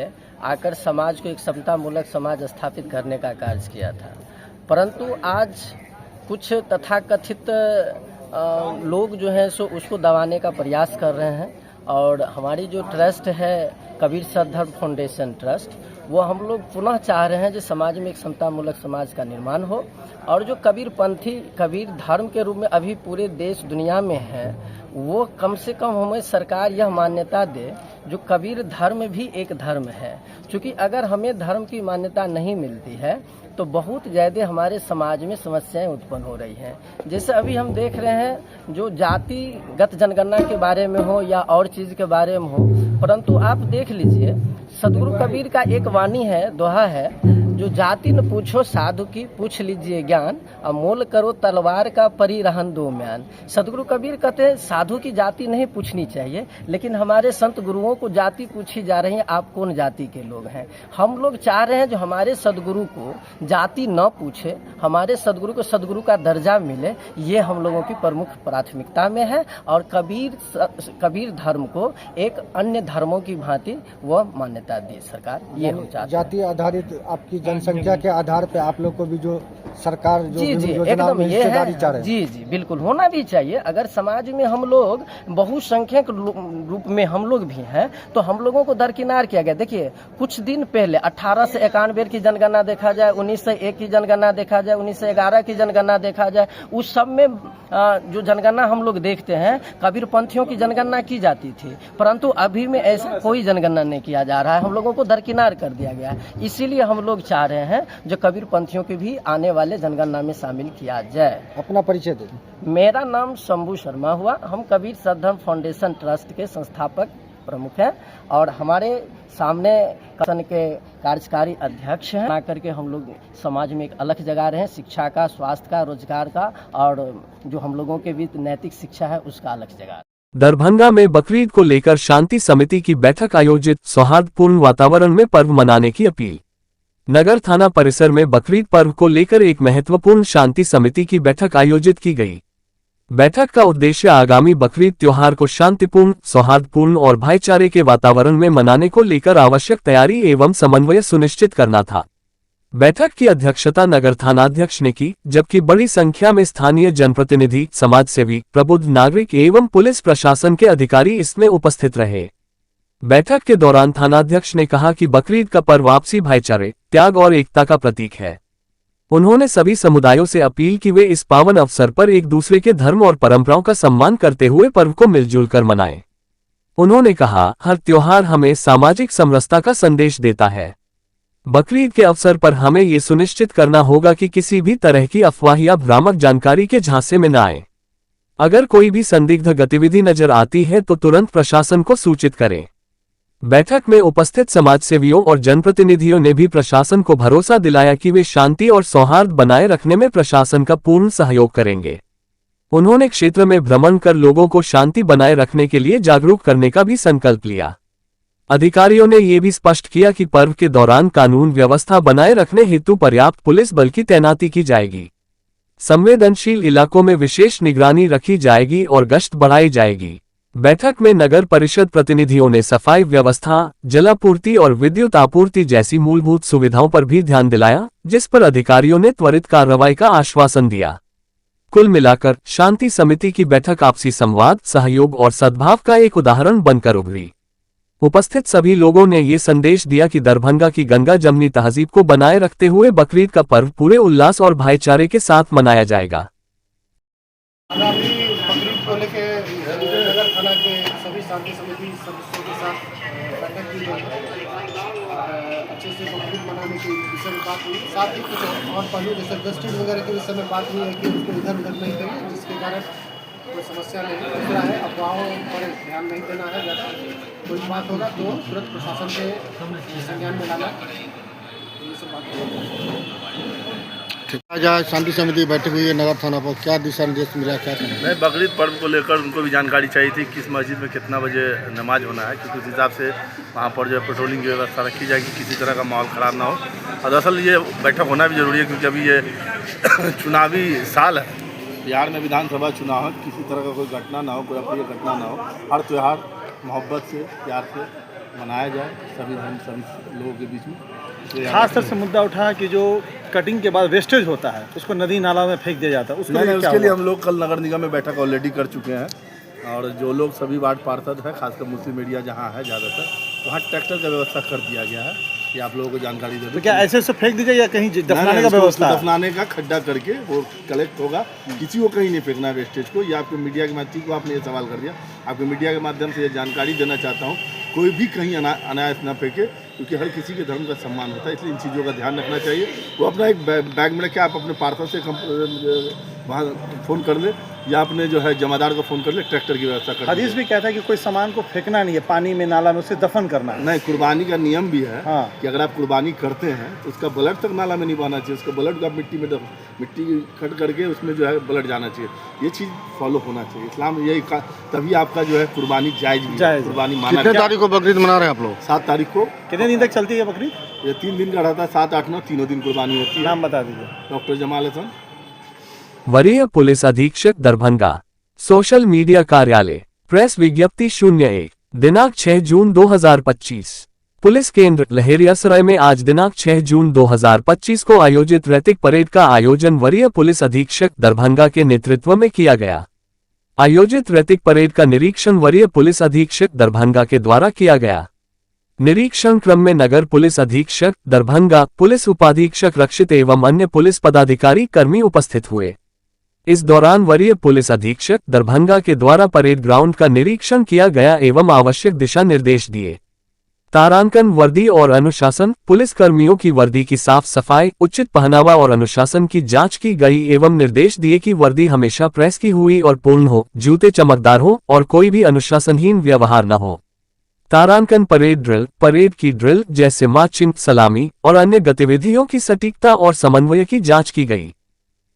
आकर समाज को एक समतामूलक समाज स्थापित करने का कार्य किया था, परंतु आज कुछ तथाकथित लोग जो हैं सो उसको दबाने का प्रयास कर रहे हैं और हमारी जो ट्रस्ट है कबीर सद्धर्म फाउंडेशन ट्रस्ट, वो हम लोग पुनः चाह रहे हैं जो समाज में एक समतामूलक समाज का निर्माण हो, और जो कबीर पंथी कबीर धर्म के रूप में अभी पूरे देश दुनिया में है, वो कम से कम हमें सरकार यह मान्यता दे जो कबीर धर्म भी एक धर्म है। क्योंकि अगर हमें धर्म की मान्यता नहीं मिलती है तो बहुत ज़्यादा हमारे समाज में समस्याएं उत्पन्न हो रही हैं। जैसे अभी हम देख रहे हैं जो जातिगत जनगणना के बारे में हो या और चीज़ के बारे में हो, परंतु आप देख लीजिए सदगुरु कबीर का एक वाणी है, दोहा है, जो जाति न पूछो साधु की पूछ लीजिए ज्ञान, अमोल करो तलवार का परिरहन दो म्यान। सदगुरु कबीर कहते हैं साधु की जाति नहीं पूछनी चाहिए, लेकिन हमारे संत गुरुओं को जाति पूछी जा रही है, आप कौन जाति के लोग हैं। हम लोग चाह रहे हैं जो हमारे सदगुरु को जाति न पूछे, हमारे सदगुरु को सदगुरु का दर्जा मिले, ये हम लोगों की प्रमुख प्राथमिकता में है। और कबीर धर्म को एक अन्य धर्मों की भांति वह मान्यता दी सरकार, ये हम चाहते हैं। जाति आधारित आपकी जनसंख्या के आधार पे आप लोग को भी जो सरकार जो एकदम में ये हिस्सेदारी है, चाह रहे हैं। जी बिल्कुल होना भी चाहिए। अगर समाज में हम लोग बहुसंख्यक रूप में हम लोग भी हैं तो हम लोगों को दरकिनार किया गया। देखिए कुछ दिन पहले 1891 की जनगणना देखा जाए, 1901 की जनगणना देखा जाए, 1911 की जनगणना देखा जाए, उस सब में जो जनगणना हम लोग देखते हैं कबीर पंथियों की जनगणना की जाती थी, परंतु अभी में ऐसा कोई जनगणना नहीं किया जा रहा है, हम लोगों को दरकिनार कर दिया गया है। इसीलिए हम लोग चाह रहे हैं जो कबीर पंथियों की भी आने वाले जनगणना में शामिल किया जाए। अपना परिचय दे। मेरा नाम शंभू शर्मा हुआ, हम कबीर सद्धर्म फाउंडेशन ट्रस्ट के संस्थापक प्रमुख हैं और हमारे सामने संगठन के कार्यकारी अध्यक्ष हैं। ना करके हम लोग समाज में एक अलग जगह रहे, शिक्षा का, स्वास्थ्य का, रोजगार का, और जो हम लोगों के बीच नैतिक शिक्षा है उसका अलग जगह। दरभंगा में बकरीद को लेकर शांति समिति की बैठक आयोजित, सौहार्दपूर्ण वातावरण में पर्व मनाने की अपील। नगर थाना परिसर में बकरीद पर्व को लेकर एक महत्वपूर्ण शांति समिति की बैठक आयोजित की गई। बैठक का उद्देश्य आगामी बकरीद त्योहार को शांतिपूर्ण, सौहार्दपूर्ण और भाईचारे के वातावरण में मनाने को लेकर आवश्यक तैयारी एवं समन्वय सुनिश्चित करना था। बैठक की अध्यक्षता नगर थानाध्यक्ष ने की, जबकि बड़ी संख्या में स्थानीय जनप्रतिनिधि, समाजसेवी, प्रबुद्ध नागरिक एवं पुलिस प्रशासन के अधिकारी इसमें उपस्थित रहे। बैठक के दौरान थानाध्यक्ष ने कहा कि बकरीद का पर्व आपसी भाईचारे, त्याग और एकता का प्रतीक है। उन्होंने सभी समुदायों से अपील की वे इस पावन अवसर पर एक दूसरे के धर्म और परंपराओं का सम्मान करते हुए पर्व को मिलजुल कर मनाएं। उन्होंने कहा, हर त्योहार हमें सामाजिक समरसता का संदेश देता है। बकरीद के अवसर पर हमें ये सुनिश्चित करना होगा कि किसी भी तरह की अफवाह या भ्रामक जानकारी के झांसे में न आए। अगर कोई भी संदिग्ध गतिविधि नजर आती है तो तुरंत प्रशासन को सूचित करें। बैठक में उपस्थित समाजसेवियों और जनप्रतिनिधियों ने भी प्रशासन को भरोसा दिलाया कि वे शांति और सौहार्द बनाए रखने में प्रशासन का पूर्ण सहयोग करेंगे। उन्होंने क्षेत्र में भ्रमण कर लोगों को शांति बनाए रखने के लिए जागरूक करने का भी संकल्प लिया। अधिकारियों ने ये भी स्पष्ट किया कि पर्व के दौरान कानून व्यवस्था बनाए रखने हेतु पर्याप्त पुलिस बल की तैनाती की जाएगी। संवेदनशील इलाकों में विशेष निगरानी रखी जाएगी और गश्त बढ़ाई जाएगी। बैठक में नगर परिषद प्रतिनिधियों ने सफाई व्यवस्था, जलापूर्ति और विद्युत आपूर्ति जैसी मूलभूत सुविधाओं पर भी ध्यान दिलाया, जिस पर अधिकारियों ने त्वरित कार्रवाई का आश्वासन दिया। कुल मिलाकर शांति समिति की बैठक आपसी संवाद, सहयोग और सद्भाव का एक उदाहरण बनकर उभरी। उपस्थित सभी लोगों ने ये संदेश दिया कि दरभंगा की गंगा जमनी तहजीब को बनाए रखते हुए बकरीद का पर्व पूरे उल्लास और भाईचारे के साथ मनाया जाएगा। आगामी बकरीद को लेकर नगर थाना के सभी शांति समिति सदस्यों के साथ बैठक की गई, अच्छे से बकरीद मनाने के विषय में बात हुई। साथ ही कुछ और पहलू जैसे वेस्टेज वगैरह के विषय में बात हुई है कि उसको इधर उधर नहीं करिए, जिसके कारण कोई समस्या नहीं। दूसरा है अफवाहों पर ध्यान नहीं देना है, ज़्यादा कोई बात होगा तो तुरंत प्रशासन के संज्ञान में लाना, ये सब बात। आज शांति समिति बैठक हुई है नगर थाना पर, क्या दिशा निर्देश मिला, क्या नहीं? बकरीद पर्व को लेकर उनको भी जानकारी चाहिए थी किस मस्जिद में कितना बजे नमाज होना है, क्योंकि उस हिसाब से वहाँ पर जो है पेट्रोलिंग की व्यवस्था रखी जाएगी, किसी तरह का माहौल ख़राब ना हो। और दरअसल ये बैठक होना भी ज़रूरी है क्योंकि अभी ये चुनावी साल है, बिहार में विधानसभा चुनाव है, किसी तरह का कोई घटना ना हो, कोई अप्रिय घटना ना हो। हर त्यौहार मोहब्बत से, प्यार से मनाया जाए सभी धर्म, सभी लोगों के बीच में। खास तौर से मुद्दा उठा है कि जो कटिंग के बाद वेस्टेज होता है उसको नदी नाला में फेंक दिया जाता है, उसके लिए हम लोग कल नगर निगम में बैठक ऑलरेडी कर चुके हैं और जो लोग सभी वार्ड पार्षद है, खासकर मुस्लिम एरिया जहाँ है ज़्यादातर, वहाँ ट्रैक्टर का व्यवस्था कर दिया गया है कि आप लोगों को जानकारी दे दो। तो क्या ऐसे फेंक दीजिए या कहीं दफनाने का व्यवस्था? दफनाने का खड्डा करके वो कलेक्ट होगा, किसी को कहीं नहीं फेंकना वेस्टेज को। ये आपके मीडिया के माध्यम को आपने ये सवाल कर दिया, आपके मीडिया के माध्यम से ये जानकारी देना चाहता हूँ, कोई भी कहीं अनायास ना फेंके, क्योंकि हर किसी के धर्म का सम्मान होता है, इसलिए इन चीज़ों का ध्यान रखना चाहिए। वो अपना एक बैग में रखे, आप अपने पार्षद से वहाँ फ़ोन कर ले या अपने जो है जमादार को फ़ोन कर ले, ट्रैक्टर की व्यवस्था कर। हदीस भी कहता है कि कोई सामान को फेंकना नहीं है, पानी में, नाला में, उसे दफन करना है। नहीं, कुर्बानी का नियम भी है। हाँ। कि अगर आप कुर्बानी करते हैं तो उसका ब्लड तक नाला में नहीं बहना चाहिए, उसका ब्लड का मिट्टी कट करके उसमें जो है ब्लड जाना चाहिए। ये चीज़ फॉलो होना चाहिए, इस्लाम यही तभी आपका जो है कुर्बानी जायज़ भी है, कुर्बानी माना। कितने तारीख को बकरीद मना रहे हैं आप लोग? 7 तारीख को। कितने दिन तक चलती है बकरीद? ये 3 दिन का रहता है, 7, 8, 9 तीनों दिन कुर्बानी होती है। नाम बता दीजिए। डॉक्टर जमाल हसन, वरीय पुलिस अधीक्षक दरभंगा। सोशल मीडिया कार्यालय, प्रेस विज्ञप्ति 01 दिनांक 6 जून 2025। पुलिस केंद्र लहेरियासराय में आज दिनांक 6 जून 2025 को आयोजित रैतिक परेड का आयोजन वरीय पुलिस अधीक्षक दरभंगा के नेतृत्व में किया गया। आयोजित रैतिक परेड का निरीक्षण वरीय पुलिस अधीक्षक दरभंगा के द्वारा किया गया। निरीक्षण क्रम में नगर पुलिस अधीक्षक दरभंगा, पुलिस उपाधीक्षक रक्षित एवं अन्य पुलिस पदाधिकारी कर्मी उपस्थित हुए। इस दौरान वरीय पुलिस अधीक्षक दरभंगा के द्वारा परेड ग्राउंड का निरीक्षण किया गया एवं आवश्यक दिशा निर्देश दिए। तारांकन, वर्दी और अनुशासन, पुलिस कर्मियों की वर्दी की साफ सफाई, उचित पहनावा और अनुशासन की जांच की गई एवं निर्देश दिए कि वर्दी हमेशा प्रेस की हुई और पूर्ण हो, जूते चमकदार हो और कोई भी अनुशासनहीन व्यवहार न हो। तारांकन परेड ड्रिल, परेड की ड्रिल जैसे मार्चिंग, सलामी और अन्य गतिविधियों की सटीकता और समन्वय की जांच की गई।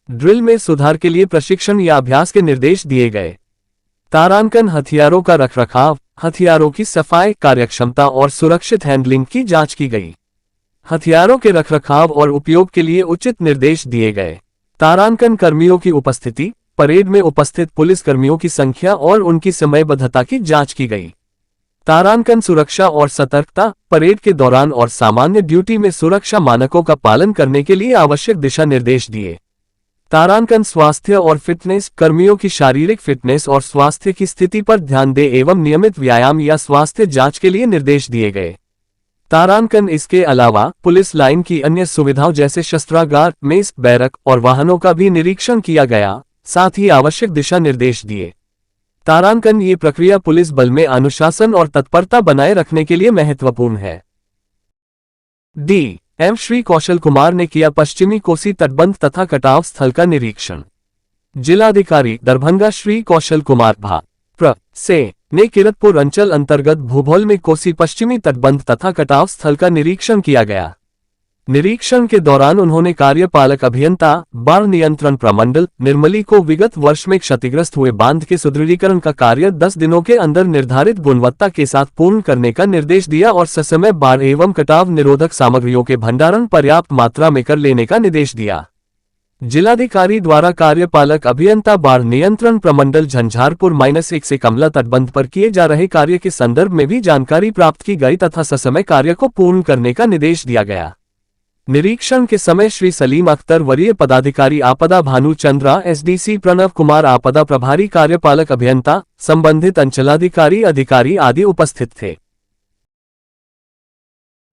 ड्रिल में सुधार के लिए प्रशिक्षण या अभ्यास के निर्देश दिए गए। तारांकन हथियारों का रखरखाव, हथियारों की सफाई, कार्यक्षमता और सुरक्षित हैंडलिंग की जांच की गई। हथियारों के रखरखाव और उपयोग के लिए उचित निर्देश दिए गए। तारांकन कर्मियों की उपस्थिति, परेड में उपस्थित पुलिस कर्मियों की संख्या और उनकी समयबद्धता की जांच की गई। तारांकन सुरक्षा और सतर्कता, परेड के दौरान और सामान्य ड्यूटी में सुरक्षा मानकों का पालन करने के लिए आवश्यक दिशा निर्देश दिए। तारांकन स्वास्थ्य और फिटनेस, कर्मियों की शारीरिक फिटनेस और स्वास्थ्य की स्थिति पर ध्यान दे एवं नियमित व्यायाम या स्वास्थ्य जांच के लिए निर्देश दिए गए। तारांकन इसके अलावा पुलिस लाइन की अन्य सुविधाओं जैसे शस्त्रागार, मेस, बैरक और वाहनों का भी निरीक्षण किया गया, साथ ही आवश्यक दिशा निर्देश दिए। तारांकन ये प्रक्रिया पुलिस बल में अनुशासन और तत्परता बनाए रखने के लिए महत्वपूर्ण है। एम श्री कौशल कुमार ने किया पश्चिमी कोसी तटबंध तथा कटाव स्थल का निरीक्षण। जिलाधिकारी दरभंगा श्री कौशल कुमार ने किरतपुर अंचल अंतर्गत भूभोल में कोसी पश्चिमी तटबंध तथा कटाव स्थल का निरीक्षण किया गया। निरीक्षण के दौरान उन्होंने कार्यपालक अभियंता, बाढ़ नियंत्रण प्रमंडल निर्मली को विगत वर्ष में क्षतिग्रस्त हुए बांध के सुदृढ़ीकरण का कार्य 10 दिनों के अंदर निर्धारित गुणवत्ता के साथ पूर्ण करने का निर्देश दिया और ससमय बाढ़ एवं कटाव निरोधक सामग्रियों के भंडारण पर्याप्त मात्रा में कर लेने का निर्देश दिया। जिलाधिकारी द्वारा कार्यपालक अभियंता, बाढ़ नियंत्रण प्रमंडल झंझारपुर -1 से कमला तटबंध पर किए जा रहे कार्य के संदर्भ में भी जानकारी प्राप्त की गई तथा ससमय कार्य को पूर्ण करने का निर्देश दिया गया। निरीक्षण के समय श्री सलीम अख्तर, वरीय पदाधिकारी आपदा भानु चंद्रा, एसडीसी प्रणव कुमार, आपदा प्रभारी कार्यपालक अभियंता, संबंधित अंचलाधिकारी, अधिकारी आदि उपस्थित थे।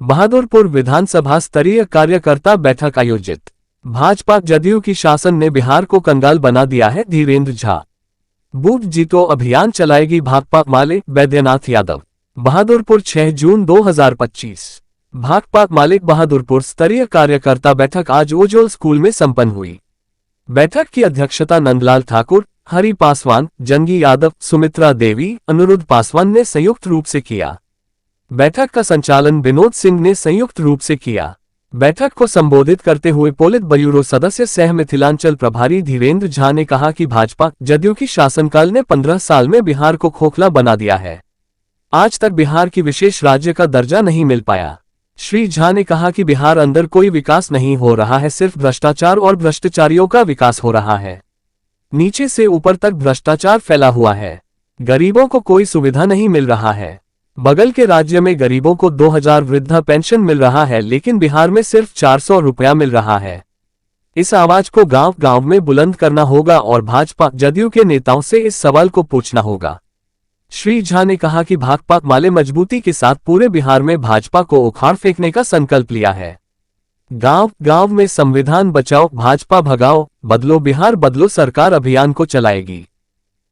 बहादुरपुर विधानसभा स्तरीय कार्यकर्ता बैठक आयोजित। भाजपा जदयू की शासन ने बिहार को कंगाल बना दिया है, धीरेन्द्र झा। बूथ जीतो अभियान चलाएगी भाकपा माले, बैद्यनाथ यादव। बहादुरपुर 6 जून 2025। भाकपा मालिक बहादुरपुर स्तरीय कार्यकर्ता बैठक आज ओजोल स्कूल में संपन्न हुई। बैठक की अध्यक्षता नंदलाल ठाकुर, हरि पासवान, जंगी यादव, सुमित्रा देवी, अनुरुद्ध पासवान ने संयुक्त रूप से किया। बैठक का संचालन विनोद सिंह ने संयुक्त रूप से किया। बैठक को संबोधित करते हुए पोलित ब्यूरो सदस्य सह मिथिलांचल प्रभारी धीरेन्द्र झा ने कहा कि भाजपा जदयू की शासनकाल ने 15 साल में बिहार को खोखला बना दिया है। आज तक बिहार की विशेष राज्य का दर्जा नहीं मिल पाया। श्री झा ने कहा कि बिहार अंदर कोई विकास नहीं हो रहा है, सिर्फ भ्रष्टाचार और भ्रष्टाचारियों का विकास हो रहा है। नीचे से ऊपर तक भ्रष्टाचार फैला हुआ है। गरीबों को कोई सुविधा नहीं मिल रहा है। बगल के राज्य में गरीबों को 2000 वृद्धा पेंशन मिल रहा है, लेकिन बिहार में सिर्फ 400 रुपया मिल रहा है। इस आवाज को गांव-गांव में बुलंद करना होगा और भाजपा जदयू के नेताओं से इस सवाल को पूछना होगा। श्री झा ने कहा कि भाकपा माले मजबूती के साथ पूरे बिहार में भाजपा को उखाड़ फेंकने का संकल्प लिया है। गांव गांव में संविधान बचाओ भाजपा भगाओ बदलो बिहार बदलो सरकार अभियान को चलाएगी।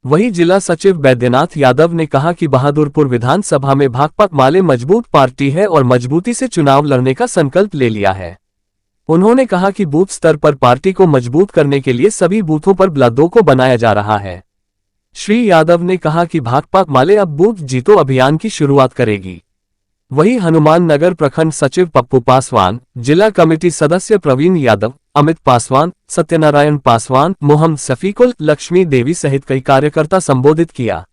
वहीं जिला सचिव बैद्यनाथ यादव ने कहा कि बहादुरपुर विधानसभा में भाकपा माले मजबूत पार्टी है और मजबूती से चुनाव लड़ने का संकल्प ले लिया है। उन्होंने कहा कि बूथ स्तर पर पार्टी को मजबूत करने के लिए सभी बूथों पर ब्लडों को बनाया जा रहा है। श्री यादव ने कहा कि भाकपा माले अब बूथ जीतो अभियान की शुरुआत करेगी। वहीं हनुमान नगर प्रखंड सचिव पप्पू पासवान, जिला कमेटी सदस्य प्रवीण यादव, अमित पासवान, सत्यनारायण पासवान, मोहम्मद शफीकुल, लक्ष्मी देवी सहित कई कार्यकर्ता संबोधित किया।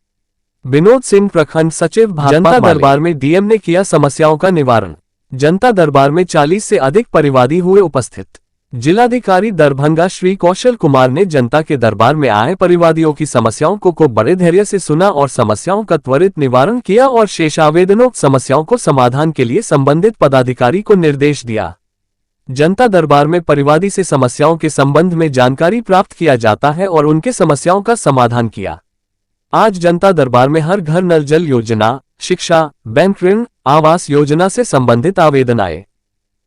विनोद सिंह प्रखंड सचिव जनता दरबार में डीएम ने किया समस्याओं का निवारण। जनता दरबार में 40 से अधिक परिवादी हुए उपस्थित। जिलाधिकारी दरभंगा श्री कौशल कुमार ने जनता के दरबार में आए परिवादियों की समस्याओं को बड़े धैर्य से सुना और समस्याओं का त्वरित निवारण किया और शेष आवेदनों समस्याओं को समाधान के लिए संबंधित पदाधिकारी को निर्देश दिया। जनता दरबार में परिवादी से समस्याओं के संबंध में जानकारी प्राप्त किया जाता है और उनके समस्याओं का समाधान किया। आज जनता दरबार में हर घर नल जल योजना, शिक्षा, बैंक ऋण, आवास योजना से संबंधित आवेदन आए।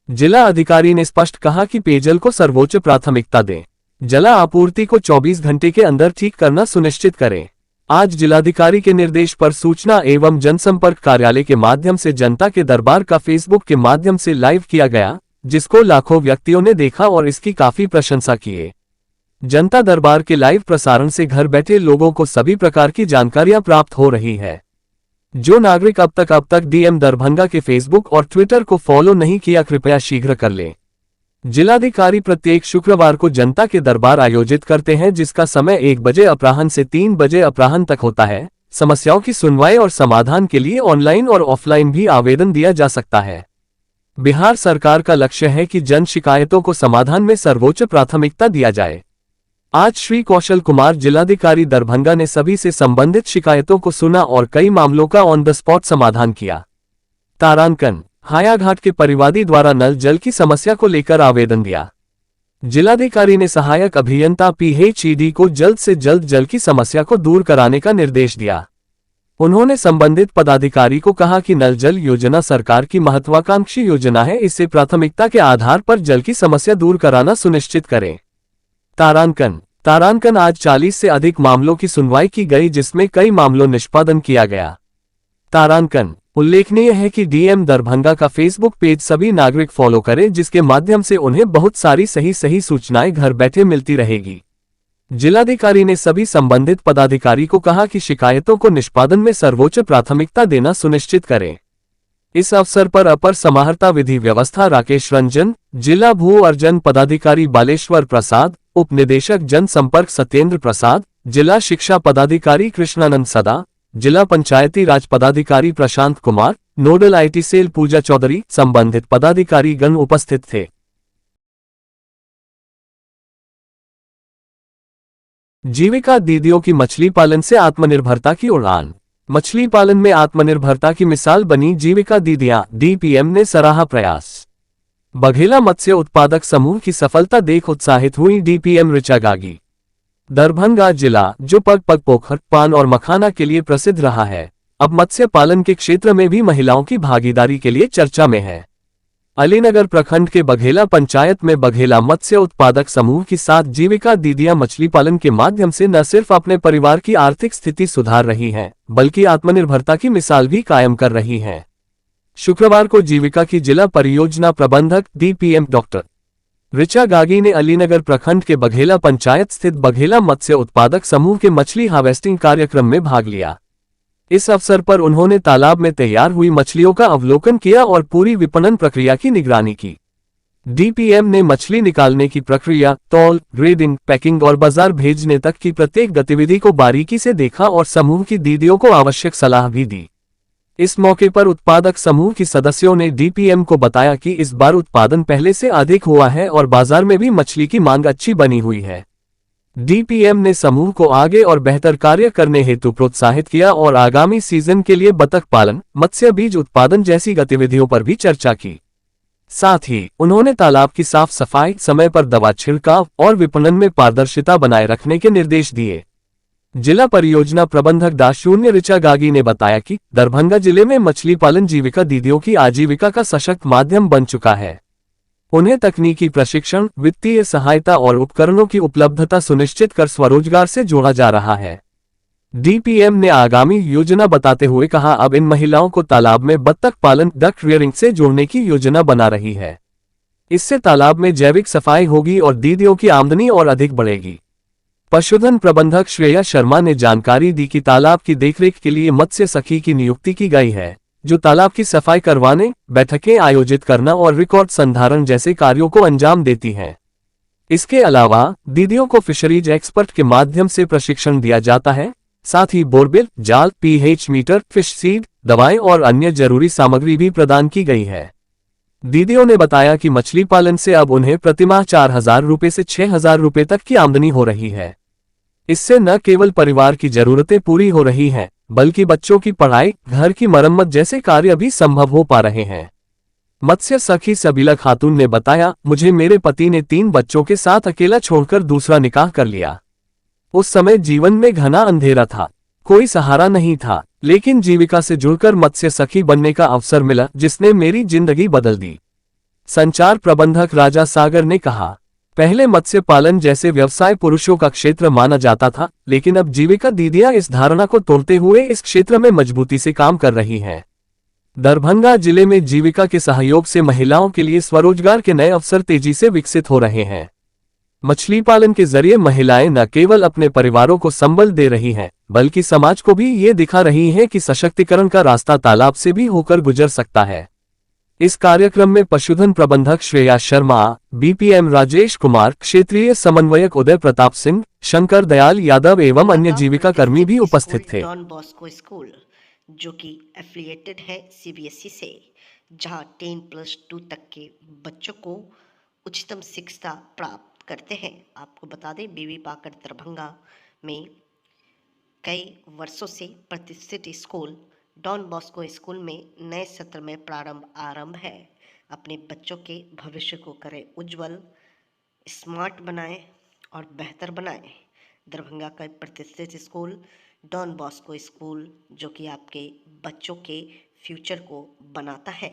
जिला अधिकारी ने स्पष्ट कहा कि पेयजल को सर्वोच्च प्राथमिकता दें। जला आपूर्ति को 24 घंटे के अंदर ठीक करना सुनिश्चित करें। आज जिलाधिकारी के निर्देश पर सूचना एवं जनसंपर्क कार्यालय के माध्यम से जनता के दरबार का फेसबुक के माध्यम से लाइव किया गया, जिसको लाखों व्यक्तियों ने देखा और इसकी काफी प्रशंसा की। जनता दरबार के लाइव प्रसारण से घर बैठे लोगों को सभी प्रकार की जानकारियां प्राप्त हो रही है। जो नागरिक अब तक डीएम दरभंगा के फेसबुक और ट्विटर को फॉलो नहीं किया, कृपया शीघ्र कर लें। जिलाधिकारी प्रत्येक शुक्रवार को जनता के दरबार आयोजित करते हैं, जिसका समय 1 बजे अपराह्न से 3 बजे अपराह्न तक होता है। समस्याओं की सुनवाई और समाधान के लिए ऑनलाइन और ऑफलाइन भी आवेदन दिया जा सकता है। बिहार सरकार का लक्ष्य है कि जन शिकायतों को समाधान में सर्वोच्च प्राथमिकता दिया जाए। आज श्री कौशल कुमार जिलाधिकारी दरभंगा ने सभी से संबंधित शिकायतों को सुना और कई मामलों का ऑन द स्पॉट समाधान किया। तारांकन हायाघाट के परिवादी द्वारा नल जल की समस्या को लेकर आवेदन दिया। जिलाधिकारी ने सहायक अभियंता PHED को जल्द से जल्द जल की समस्या को दूर कराने का निर्देश दिया। उन्होंने संबंधित पदाधिकारी को कहा कि नल जल योजना सरकार की महत्वाकांक्षी योजना है, इससे प्राथमिकता के आधार पर जल की समस्या दूर कराना सुनिश्चित करें। तारांकन आज 40 से अधिक मामलों की सुनवाई की गई, जिसमें कई मामलों निष्पादन किया गया। तारांकन उल्लेखनीय है कि डीएम दरभंगा का फेसबुक पेज सभी नागरिक फॉलो करें, जिसके माध्यम से उन्हें बहुत सारी सही सूचनाएं घर बैठे मिलती रहेगी। जिलाधिकारी ने सभी संबंधित पदाधिकारी को कहा कि शिकायतों को निष्पादन में सर्वोच्च प्राथमिकता देना सुनिश्चित करें। इस अवसर पर अपर समाहर्ता विधि व्यवस्था राकेश रंजन, जिला भू अर्जन पदाधिकारी बालेश्वर प्रसाद, उप निदेशक जनसंपर्क सत्येंद्र प्रसाद, जिला शिक्षा पदाधिकारी कृष्णानंद सदा, जिला पंचायती राज पदाधिकारी Prashant Kumar, nodal IT cell पूजा चौधरी, संबंधित पदाधिकारी गण उपस्थित थे। जीविका दीदियों की मछली पालन से आत्मनिर्भरता की उड़ान। मछली पालन में आत्मनिर्भरता की मिसाल बनी जीविका दीदियां, DPM ने सराहा प्रयास। बघेला मत्स्य उत्पादक समूह की सफलता देख उत्साहित हुई DPM ऋचा गागी। दरभंगा जिला, जो पग पोखर, पान और मखाना के लिए प्रसिद्ध रहा है, अब मत्स्य पालन के क्षेत्र में भी महिलाओं की भागीदारी के लिए चर्चा में है। अलीनगर प्रखंड के बघेला पंचायत में बघेला मत्स्य उत्पादक समूह की 7 जीविका दीदियां मछली पालन के माध्यम से न सिर्फ अपने परिवार की आर्थिक स्थिति सुधार रही हैं, बल्कि आत्मनिर्भरता की मिसाल भी कायम कर रही हैं। शुक्रवार को जीविका की जिला परियोजना प्रबंधक DPM डॉक्टर ऋचा गागी ने अलीनगर प्रखंड के बघेला पंचायत स्थित बघेला मत्स्य उत्पादक समूह के मछली हार्वेस्टिंग कार्यक्रम में भाग लिया। इस अवसर पर उन्होंने तालाब में तैयार हुई मछलियों का अवलोकन किया और पूरी विपणन प्रक्रिया की निगरानी की। DPM ने मछली निकालने की प्रक्रिया, तौल, ग्रेडिंग, पैकिंग और बाजार भेजने तक की प्रत्येक गतिविधि को बारीकी से देखा और समूह की दीदियों को आवश्यक सलाह भी दी। इस मौके पर उत्पादक समूह की सदस्यों ने DPM को बताया कि इस बार उत्पादन पहले से अधिक हुआ है और बाजार में भी मछली की मांग अच्छी बनी हुई है। DPM ने समूह को आगे और बेहतर कार्य करने हेतु प्रोत्साहित किया और आगामी सीजन के लिए बतख पालन, मत्स्य बीज उत्पादन जैसी गतिविधियों पर भी चर्चा की। साथ ही उन्होंने तालाब की साफ सफाई, समय पर दवा छिड़काव और विपणन में पारदर्शिता बनाए रखने के निर्देश दिए। जिला परियोजना प्रबंधक दाशून्य ऋचा गागी ने बताया कि दरभंगा जिले में मछली पालन जीविका दीदियों की आजीविका का सशक्त माध्यम बन चुका है। उन्हें तकनीकी प्रशिक्षण, वित्तीय सहायता और उपकरणों की उपलब्धता सुनिश्चित कर स्वरोजगार से जोड़ा जा रहा है। डीपीएम ने आगामी योजना बताते हुए कहा, अब इन महिलाओं को तालाब में बत्तख पालन, डक रियरिंग से जोड़ने की योजना बना रही है। इससे तालाब में जैविक सफाई होगी और दीदियों की आमदनी और अधिक बढ़ेगी। पशुधन प्रबंधक श्रेया शर्मा ने जानकारी दी कि तालाब की देखरेख के लिए मत्स्य सखी की नियुक्ति की गई है, जो तालाब की सफाई करवाने, बैठकें आयोजित करना और रिकॉर्ड संधारण जैसे कार्यों को अंजाम देती हैं। इसके अलावा दीदियों को फिशरीज एक्सपर्ट के माध्यम से प्रशिक्षण दिया जाता है। साथ ही बोरवेल, जाल, पीएच मीटर, फिश सीड, दवाएं और अन्य जरूरी सामग्री भी प्रदान की गई है। दीदियों ने बताया कि मछली पालन से अब उन्हें प्रतिमाह 4,000 रुपये से 6,000 रुपये तक की आमदनी हो रही है। इससे न केवल परिवार की जरूरतें पूरी हो रही हैं, बल्कि बच्चों की पढ़ाई, घर की मरम्मत जैसे कार्य भी संभव हो पा रहे हैं। मत्स्य सखी सबीला खातून ने बताया, मुझे मेरे पति ने 3 बच्चों के साथ अकेला छोड़कर दूसरा निकाह कर लिया। उस समय जीवन में घना अंधेरा था, कोई सहारा नहीं था, लेकिन जीविका से जुड़कर मत्स्य सखी बनने का अवसर मिला, जिसने मेरी जिंदगी बदल दी। संचार प्रबंधक राजा सागर ने कहा, पहले मत्स्य पालन जैसे व्यवसाय पुरुषों का क्षेत्र माना जाता था, लेकिन अब जीविका दीदियां इस धारणा को तोड़ते हुए इस क्षेत्र में मजबूती से काम कर रही हैं। दरभंगा जिले में जीविका के सहयोग से महिलाओं के लिए स्वरोजगार के नए अवसर तेजी से विकसित हो रहे हैं। मछली पालन के जरिए महिलाएं न केवल अपने परिवारों को संबल दे रही हैं, बल्कि समाज को भी ये दिखा रही हैं कि सशक्तिकरण का रास्ता तालाब से भी होकर गुजर सकता है। इस कार्यक्रम में पशुधन प्रबंधक श्रेया शर्मा, बीपीएम राजेश कुमार, क्षेत्रीय समन्वयक उदय प्रताप सिंह, शंकर दयाल यादव एवं अन्य जीविका कर्मी भी उपस्थित थे। डॉन बॉस्को स्कूल जो कि एफिलिएटेड है सीबीएसई से, जहां 10+2 तक के बच्चों को उच्चतम शिक्षा प्राप्त करते हैं। आपको बता दें, बीबी पाकर दरभंगा में कई वर्षों से प्रतिष्ठित स्कूल डॉन बॉस्को स्कूल में नए सत्र में आरंभ है। अपने बच्चों के भविष्य को करें उज्जवल, स्मार्ट बनाएं और बेहतर बनाएं। दरभंगा का प्रतिष्ठित स्कूल डॉन बॉस्को स्कूल जो कि आपके बच्चों के फ्यूचर को बनाता है।